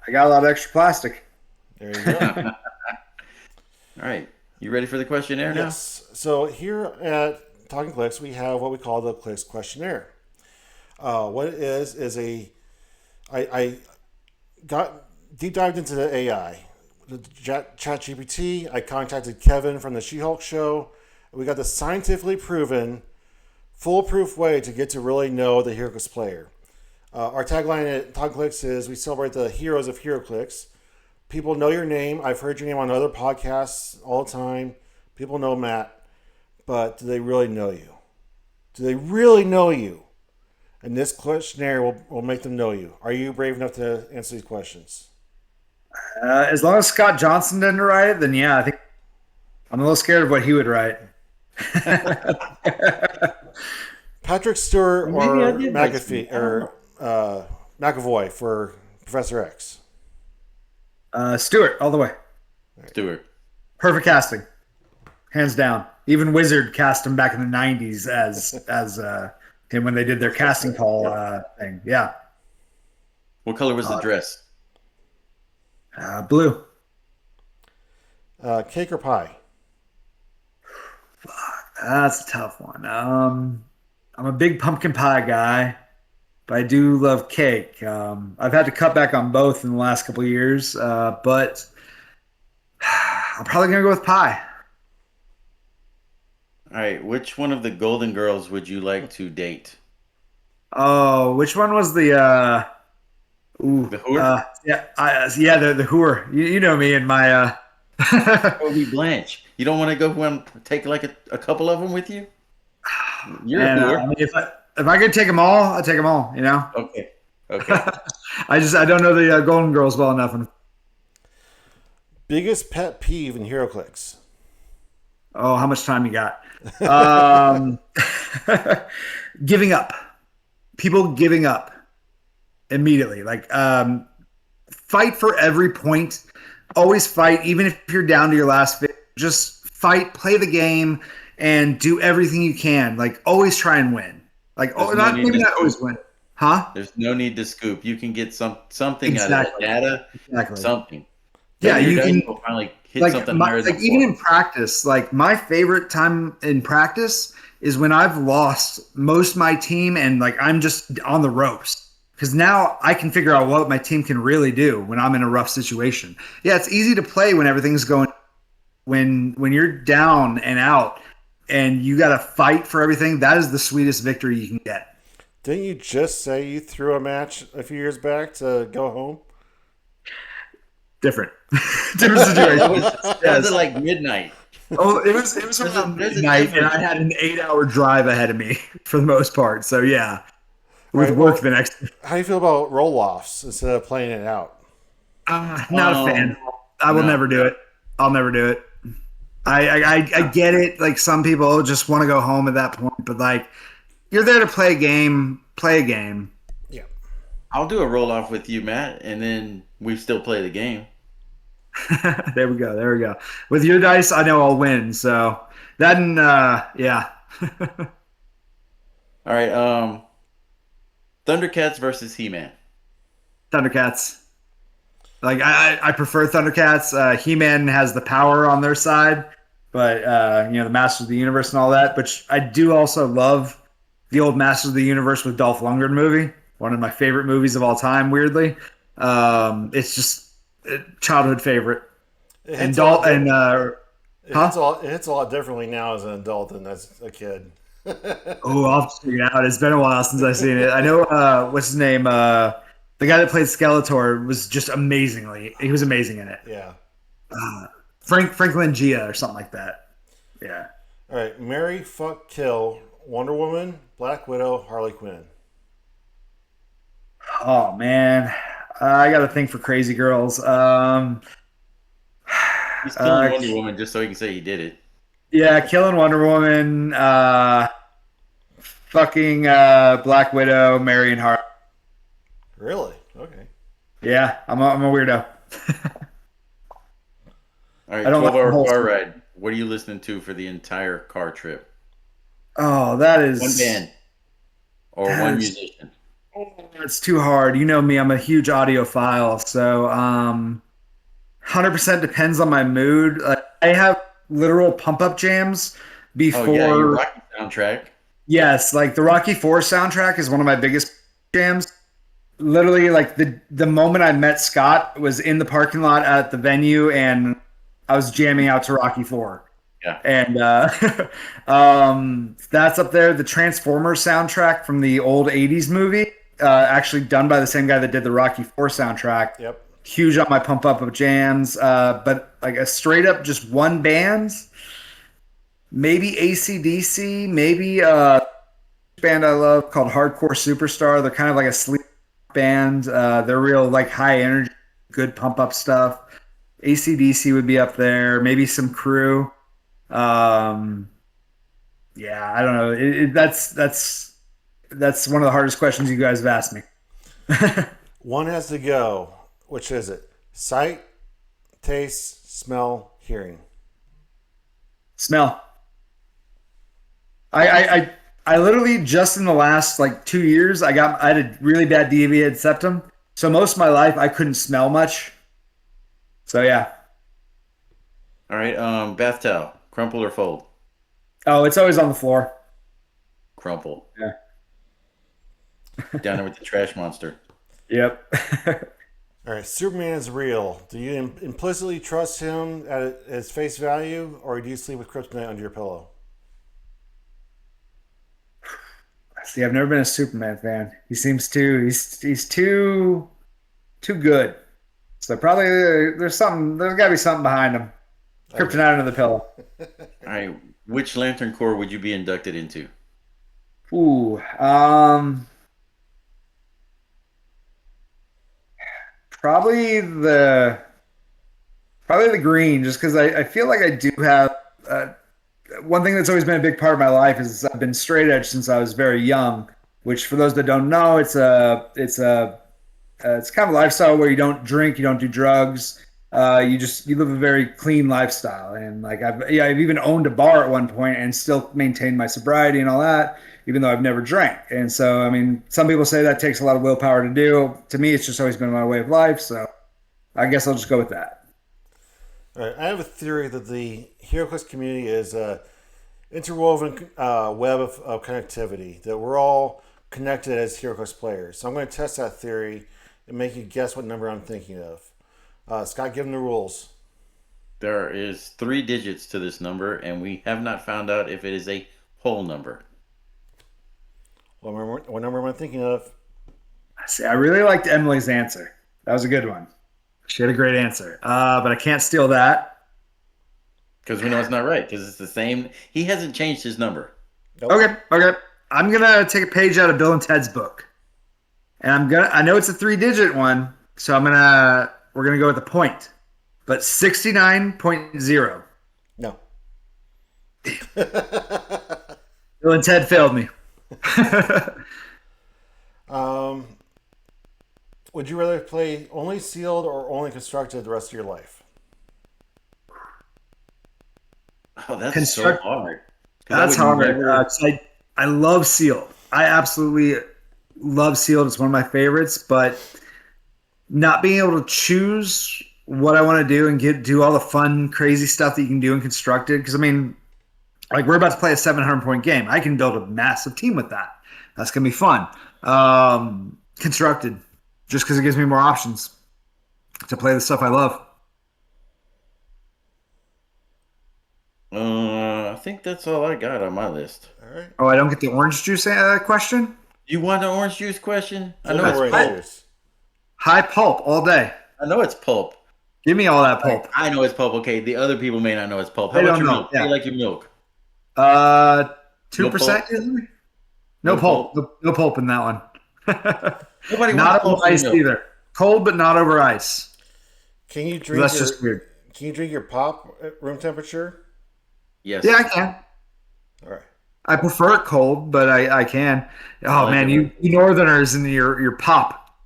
I got a lot of extra plastic. there you go. All right. You ready for the questionnaire now? Yes. So here at Talking Clicks, we have what we call the Clicks questionnaire. What it is I got deep dived into the AI, the Chat GPT. I contacted Kevin from the She-Hulk show. We got the scientifically proven, foolproof way to get to really know the HeroClix player. Our tagline at Talking Clicks is we celebrate the heroes of HeroClix. People know your name. I've heard your name on other podcasts all the time. People know Matt, but do they really know you? Do they really know you? And this questionnaire will make them know you. Are you brave enough to answer these questions? As long as Scott Johnson didn't write it, then yeah, I think I'm a little scared of what he would write. Patrick Stewart Well, maybe I or did write McAfee some. I don't or McAvoy for Professor X? Stewart, all the way. Stuart. Perfect casting, hands down. Even Wizard cast him back in the '90s as him when they did their casting call thing. Yeah, What color was the dress? blue. Cake or pie? That's a tough one. I'm a big pumpkin pie guy, but I do love cake. I've had to cut back on both in the last couple of years, but I'm probably gonna go with pie. All right. Which one of the Golden Girls would you like to date? Oh, which one was the The Whore? yeah, the hooer. You know me and my Kobe Blanche. You don't want to go and take like a couple of them with you? You're and a whore. I mean, if I could take them all, I'd take them all. You know, Okay. Okay. I don't know the Golden Girls well enough. And Biggest pet peeve in HeroClix? oh, how much time you got? Um, giving up. People giving up immediately. Like fight for every point. Always fight, even if you're down to your last bit. Just fight, play the game, and do everything you can. Like always try and win. Like There's no need maybe to not always win, huh? There's no need to scoop. You can get something out of that Exactly. data. Exactly. Something. Yeah, Then your you dice can will finally hit something higher than even 4. in practice, like my favorite time in practice is when I've lost most of my team and like I'm just on the ropes. Because now I can figure out what my team can really do when I'm in a rough situation. Yeah, it's easy to play when everything's going when you're down and out and you got to fight for everything. That is the sweetest victory you can get. Didn't you just say you threw a match a few years back to go home? Different, different That situation. was Yes. at like midnight. Oh, it was around There's a midnight, and difference. I had an 8-hour drive ahead of me for the most part. So yeah, All with right, work well, the next. how do you feel about roll offs instead of playing it out? Not a fan. I will No. never do it. I'll never do it. I get it. Like some people just want to go home at that point, but like you're there to play a game. Play a game. Yeah. I'll do a roll off with you, Matt, and then we still play the game. There we go. There we go. With your dice, I know I'll win. So that and yeah. All right. Thundercats versus He-Man. Thundercats. Like I prefer Thundercats. He-Man has the power on their side, but the Masters of the Universe and all that. But I do also love the old Masters of the Universe with Dolph Lundgren movie. One of my favorite movies of all time. Weirdly, it's just a childhood favorite. It And hits, a lot, Dolph and it hits a lot differently now as an adult than as a kid. oh, I'll have to figure it out. It's been a while since I've seen it. I know what's his name. The guy that played Skeletor was just amazingly. He was amazing in it. Yeah. Franklin Gia or something like that. Yeah. All right. Marry, fuck, kill Wonder Woman, Black Widow, Harley Quinn. Oh man, I got a thing for crazy girls. He's killing Wonder Woman just so he can say he did it. Yeah, killing Wonder Woman. Fucking Black Widow, marrying Harley. Really? Okay. Yeah, I'm a weirdo. All right, I don't like 12-hour the whole car story. ride. What are you listening to for the entire car trip? Oh, that is One band or That one is- musician? It's too hard. You know me, I'm a huge audiophile, so 100% depends on my mood. I have literal pump up jams before. Oh yeah, your Rocky soundtrack. Yes, like the Rocky 4 soundtrack is one of my biggest jams. Literally, like the moment I met Scott was in the parking lot at the venue, and I was jamming out to Rocky 4. Yeah. And that's up there. The Transformers soundtrack from the old 80s movie, actually done by the same guy that did the Rocky 4 soundtrack. Yep. Huge on my pump up of jams. But like a straight up just one band, maybe AC/DC, maybe a band I love called Hardcore Superstar. They're kind of like a sleep band. They're real like high energy, good pump up stuff. AC/DC would be up there. Maybe some Crew. Yeah, I don't know. That's one of the hardest questions you guys have asked me. One has to go. Which is it? Sight, taste, smell, hearing. Smell. I literally just in the last like 2 years I had a really bad deviated septum. So most of my life I couldn't smell much. So yeah. All right, bath towel, crumple or fold? Oh, it's always on the floor. Crumple. Yeah. Down there with the trash monster. Yep. All right. Superman is real. Do you implicitly trust him at his face value, or do you sleep with kryptonite under your pillow? See, I've never been a Superman fan. He seems he's too good. So probably there's got to be something behind him. Kryptonite under the pillow. All right, which Lantern Corps would you be inducted into? Ooh, probably the green, just because I feel like I do have one thing that's always been a big part of my life is I've been straight edge since I was very young. Which, for those that don't know, it's kind of a lifestyle where you don't drink, you don't do drugs. You live a very clean lifestyle, and like I've even owned a bar at one point and still maintained my sobriety and all that, even though I've never drank. And so, I mean, some people say that takes a lot of willpower to do. To me, it's just always been my way of life. So, I guess I'll just go with that. All right, I have a theory that the Heroclix community is a interwoven web of connectivity, that we're all connected as Heroclix players. So I'm going to test that theory and make you guess what number I'm thinking of. Scott, give them the rules. There is 3 digits to this number, and we have not found out if it is a whole number. What number am I thinking of? See, I really liked Emily's answer. That was a good one. She had a great answer. But I can't steal that. Because we know it's not right, because it's the same. He hasn't changed his number. Nope. Okay. I'm gonna take a page out of Bill and Ted's book. And I know it's a 3-digit one, so we're gonna go with a point. But 69.0. No. Bill and Ted failed me. Would you rather play only sealed or only constructed the rest of your life? Oh, that's so hard. That's hard. I love sealed. I absolutely love sealed. It's one of my favorites, but not being able to choose what I want to do and do all the fun, crazy stuff that you can do in constructed. Because, I mean, like, we're about to play a 700-point game. I can build a massive team with that. That's going to be fun. Constructed, just because it gives me more options to play the stuff I love. I think that's all I got on my list. All right. Oh, I don't get the orange juice question? You want an orange juice question? I know Orange it's pulp. juice. High pulp all day. I know it's pulp. Give me all that pulp. I know it's pulp. Okay, the other people may not know it's pulp. How They about don't your know, milk? yeah. How do you like your milk? 2% usually? No pulp. No pulp in that one. Nobody Not wants over pulp in ice milk. either. Cold, but not over ice. Can you drink? That's just weird. Can you drink your pop at room temperature? Yes. Yeah, I can. All right. I prefer it cold, but I can. Oh like man, it. you Northerners and your pop.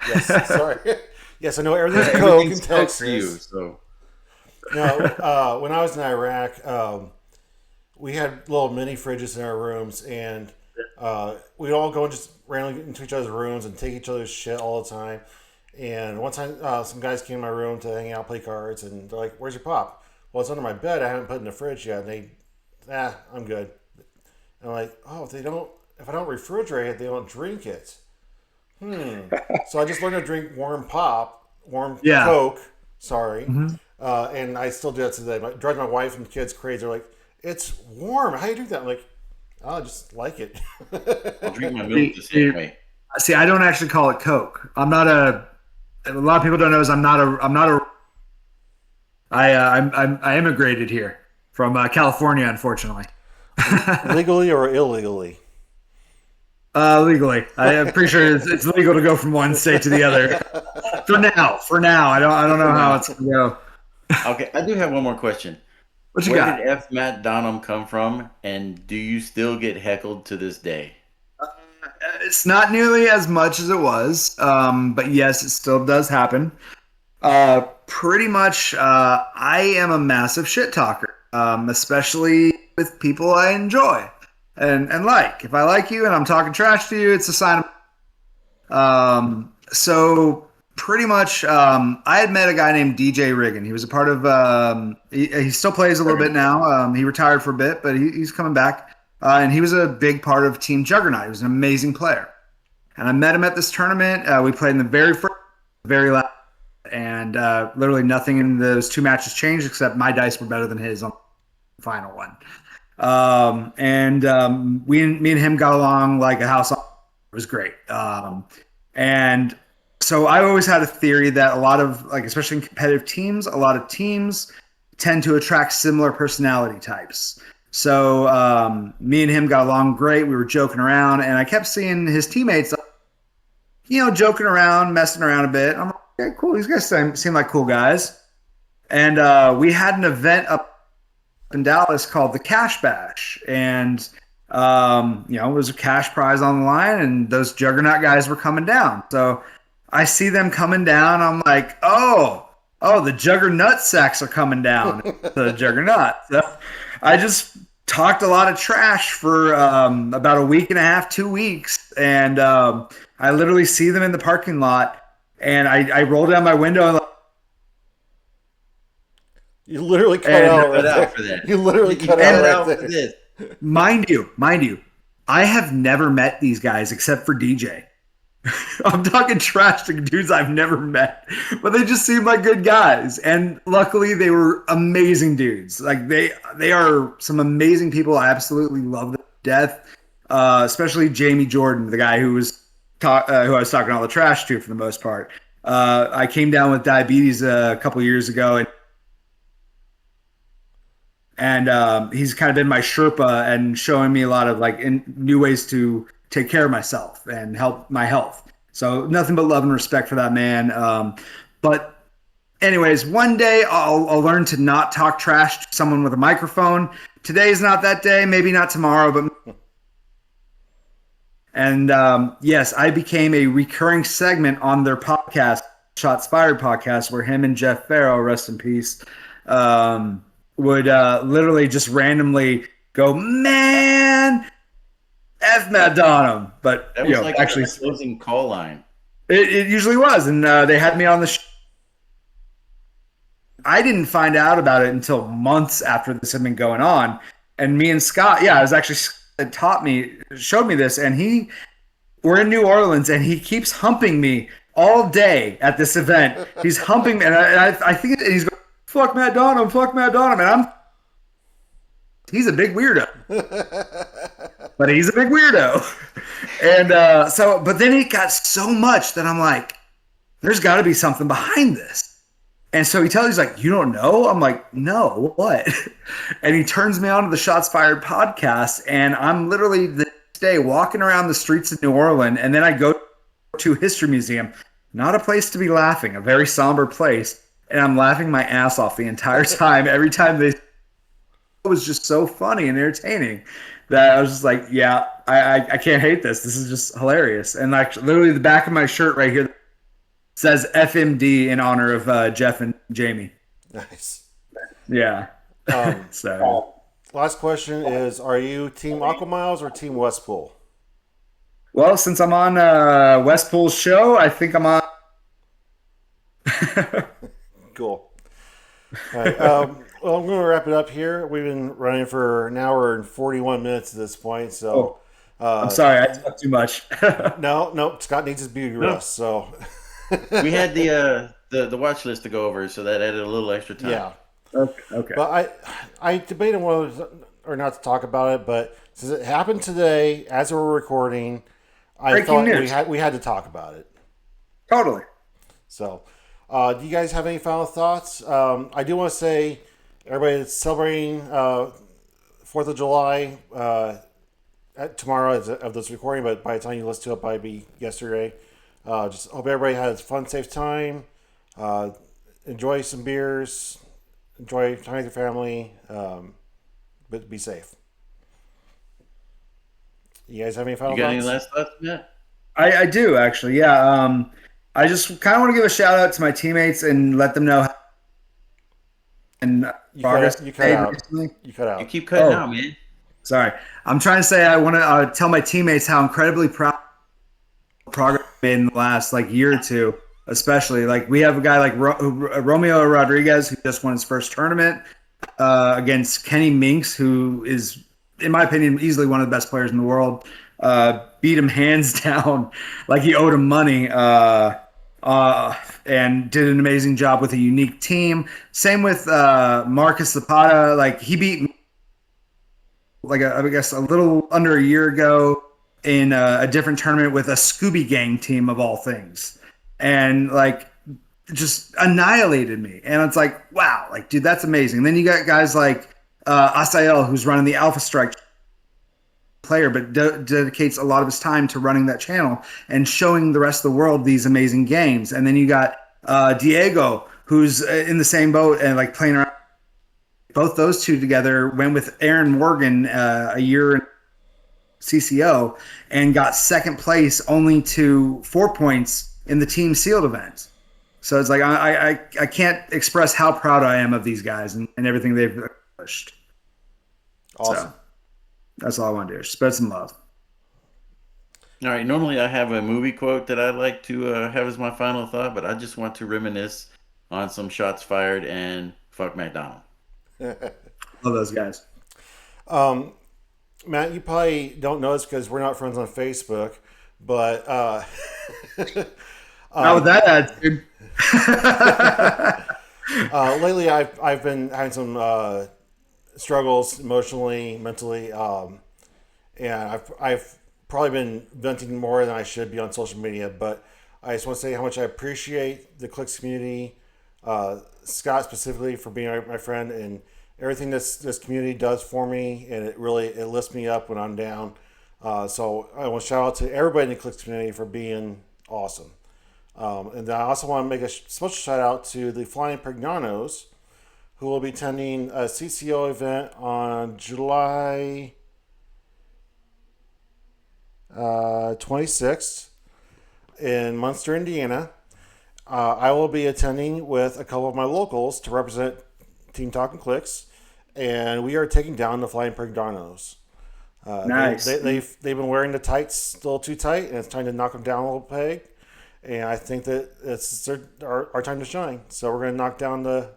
Yes. Sorry. Yes, I know everything's Coke in Everything's Coke Texas. for you. So No, when I was in Iraq, we had little mini fridges in our rooms, and we'd all go and just randomly into each other's rooms and take each other's shit all the time. And one time, some guys came in my room to hang out, play cards, and they're like, "Where's your pop?" Well, it's under my bed. I haven't put it in the fridge yet. And I'm good. And I'm like, "Oh, if I don't refrigerate it, they don't drink it." So I just learned to drink warm pop, Coke. Sorry. Mm-hmm. And I still do that today. It drives my wife and kids crazy. They're like, "It's warm. How do you do that?" I'm like, "Oh, I just like it." I'll drink my milk the same way. See, I don't actually call it Coke. I'm not a lot of people don't know is I immigrated here from California, unfortunately. Legally or illegally? Legally. I'm pretty sure it's legal to go from one state to the other. For now. I don't know how it's gonna go. Okay, I do have one more question. What you Where got? did F. Matt Donham come from, and do you still get heckled to this day? It's not nearly as much as it was, but yes, it still does happen. Pretty much, I am a massive shit talker, especially with people I enjoy and like. If I like you and I'm talking trash to you, it's a sign of. So pretty much, I had met a guy named DJ Riggin. He was a part of. He still plays a little bit now. He retired for a bit, but he's coming back. And he was a big part of Team Juggernaut. He was an amazing player. And I met him at this tournament. We played in the very last, and literally nothing in those 2 matches changed except my dice were better than his on the final one. Me and him got along like a house. It was great. And so I always had a theory that a lot of, like, especially in competitive teams, a lot of teams tend to attract similar personality types. So me and him got along great. We were joking around, and I kept seeing his teammates, joking around, messing around a bit. I'm like, okay, cool. These guys seem like cool guys. And we had an event up in Dallas called the Cash Bash, and it was a cash prize on the line, and those Juggernaut guys were coming down. So I see them coming down. I'm like, oh, the Juggernaut sacks are coming down to the Juggernaut. So I just talked a lot of trash for about a week and a half, 2 weeks. And I literally see them in the parking lot, and I roll down my window and You literally cut And out Cut right out there. for that. You literally You cut cut out out right for there. this. mind you, I have never met these guys except for DJ. I'm talking trash to dudes I've never met, but they just seem like good guys. And luckily, they were amazing dudes. Like they are some amazing people. I absolutely love them to death. Especially Jamie Jordan, the guy who who I was talking all the trash to for the most part. I came down with diabetes a couple years ago, and he's kind of been my Sherpa and showing me a lot of new ways to take care of myself and help my health. So nothing but love and respect for that man. But anyways, one day I'll learn to not talk trash to someone with a microphone. Today's not that day, maybe not tomorrow, but yes, I became a recurring segment on their podcast, Shots Fired podcast, where him and Jeff Farrow, rest in peace, would literally just randomly go, man, F Matt Donham. But That you was know, like actually, a closing call line. it usually was, and they had me on the show. I didn't find out about it until months after this had been going on. And me and Scott, yeah, it was actually showed me this, and we're in New Orleans, and he keeps humping me all day at this event. He's humping me, and I think he's going, fuck Matt Donham, and he's a big weirdo. But he's a big weirdo. And but then it got so much that I'm like, there's got to be something behind this. And so he's like, you don't know? I'm like, no, what? And he turns me on to the Shots Fired podcast, and I'm literally the next day walking around the streets of New Orleans, and then I go to History Museum, not a place to be laughing, a very somber place, and I'm laughing my ass off the entire time. Every time it was just so funny and entertaining that I was just like, yeah, I can't hate this. This is just hilarious. And actually, literally the back of my shirt right here says FMD in honor of Jeff and Jamie. Nice. Yeah. So Last question is: are you Team Aquamiles or Team Wespool? well, since I'm on Wespool's show, I think I'm on. Cool. All right. Well, I'm going to wrap it up here. We've been running for an hour and 41 minutes at this point. So, I'm sorry, I talked too much. no. Scott needs his beauty rest. So, We had the watch list to go over, so that added a little extra time. yeah. Okay. But I debated whether or not to talk about it. But since it happened today, as we were recording, I Breaking thought news. we had to talk about it. Totally. So, do you guys have any final thoughts? I do want to say, everybody that's celebrating 4th of July tomorrow of this recording, but by the time you listen to it, probably be yesterday. Just hope everybody has a fun, safe time. Enjoy some beers. Enjoy time with your family. But be safe. You guys have any final You got thoughts? any last thoughts, Matt? I do actually, yeah. I just kind of want to give a shout out to my teammates and let them know and progress You cut out. recently. You cut You out. keep cutting Oh. out, man. Sorry, I'm trying to say I want to tell my teammates how incredibly proud of progress made in the last year or two, especially we have a guy like Romeo Rodriguez who just won his first tournament against Kenny Minks, who is, in my opinion, easily one of the best players in the world. Beat him hands down like he owed him money. And did an amazing job with a unique team. Same with Marcus Zapata. He beat me I guess a little under a year ago in a different tournament with a Scooby Gang team of all things, and just annihilated me. And it's like, wow, dude, that's amazing. And then you got guys like Asael, who's running the Alpha Strike player, but dedicates a lot of his time to running that channel and showing the rest of the world these amazing games. And then you got Diego, who's in the same boat and playing around. Both those two together went with Aaron Morgan a year in CCO and got second place, only to 4 points in the team sealed event. So it's I can't express how proud I am of these guys and everything they've accomplished. Awesome. So, that's all I want to do. Spread some love. All right. Normally, I have a movie quote that I'd like to have as my final thought, but I just want to reminisce on some shots fired and fuck McDonald. Love those guys. Matt, you probably don't know this because we're not friends on Facebook, but Not with that attitude. lately I've been having some struggles emotionally, mentally, and I've probably been venting more than I should be on social media. But I just want to say how much I appreciate the Clix community, Scott specifically for being my friend, and everything this community does for me, and it lifts me up when I'm down. So I want to shout out to everybody in the Clix community for being awesome. And then I also want to make a special shout out to the Flying Pregnanos, who will be attending a CCO event on July 26th in Munster, Indiana. I will be attending with a couple of my locals to represent Team Talkn Clix, and we are taking down the Flying Pregnanos. Nice. They've been wearing the tights a little too tight, and it's time to knock them down a little peg. And I think that it's our time to shine. So we're going to knock down the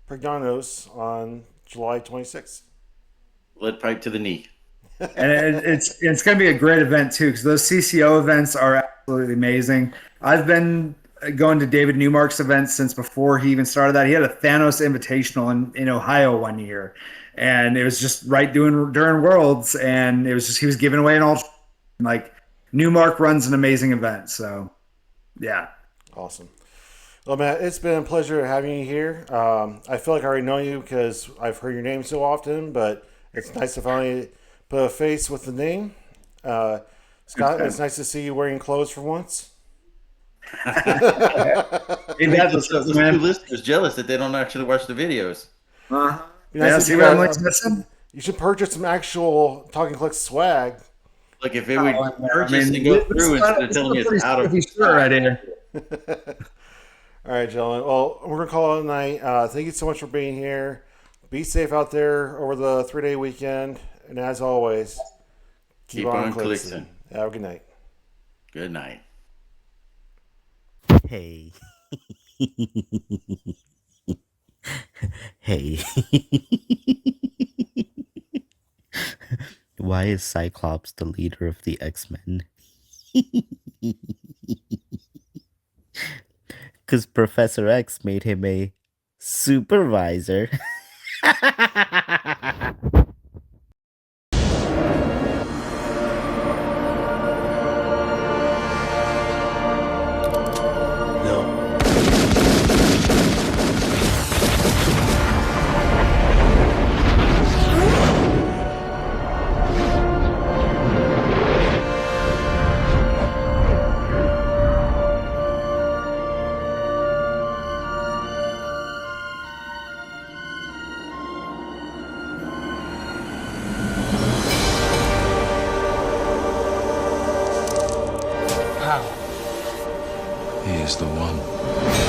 Pregnanos on July 26th. Lead pipe to the knee. And it's going to be a great event too, because those CCO events are absolutely amazing. I've been going to David Newmark's events since before he even started that. He had a Thanos Invitational in Ohio one year, and it was just during Worlds, and it was just he was giving away an all. Like Newmark runs an amazing event, so yeah. Awesome. Well, Matt, it's been a pleasure having you here. I feel like I already know you because I've heard your name so often, but it's nice to finally put a face with the name. Scott, it's nice to see you wearing clothes for once. Those two listeners jealous that they don't actually watch the videos. Nice you should purchase some actual Talkn Clix swag. Like if it would purchase and go through instead of telling you it's out of right here. All right, gentlemen. Well, we're gonna call it a night. Thank you so much for being here. Be safe out there over the 3-day weekend, and as always, keep on Clixing. Have a good night. Good night. Hey. Hey. Why is Cyclops the leader of the X-Men? Because Professor X made him a supervisor. He is the one.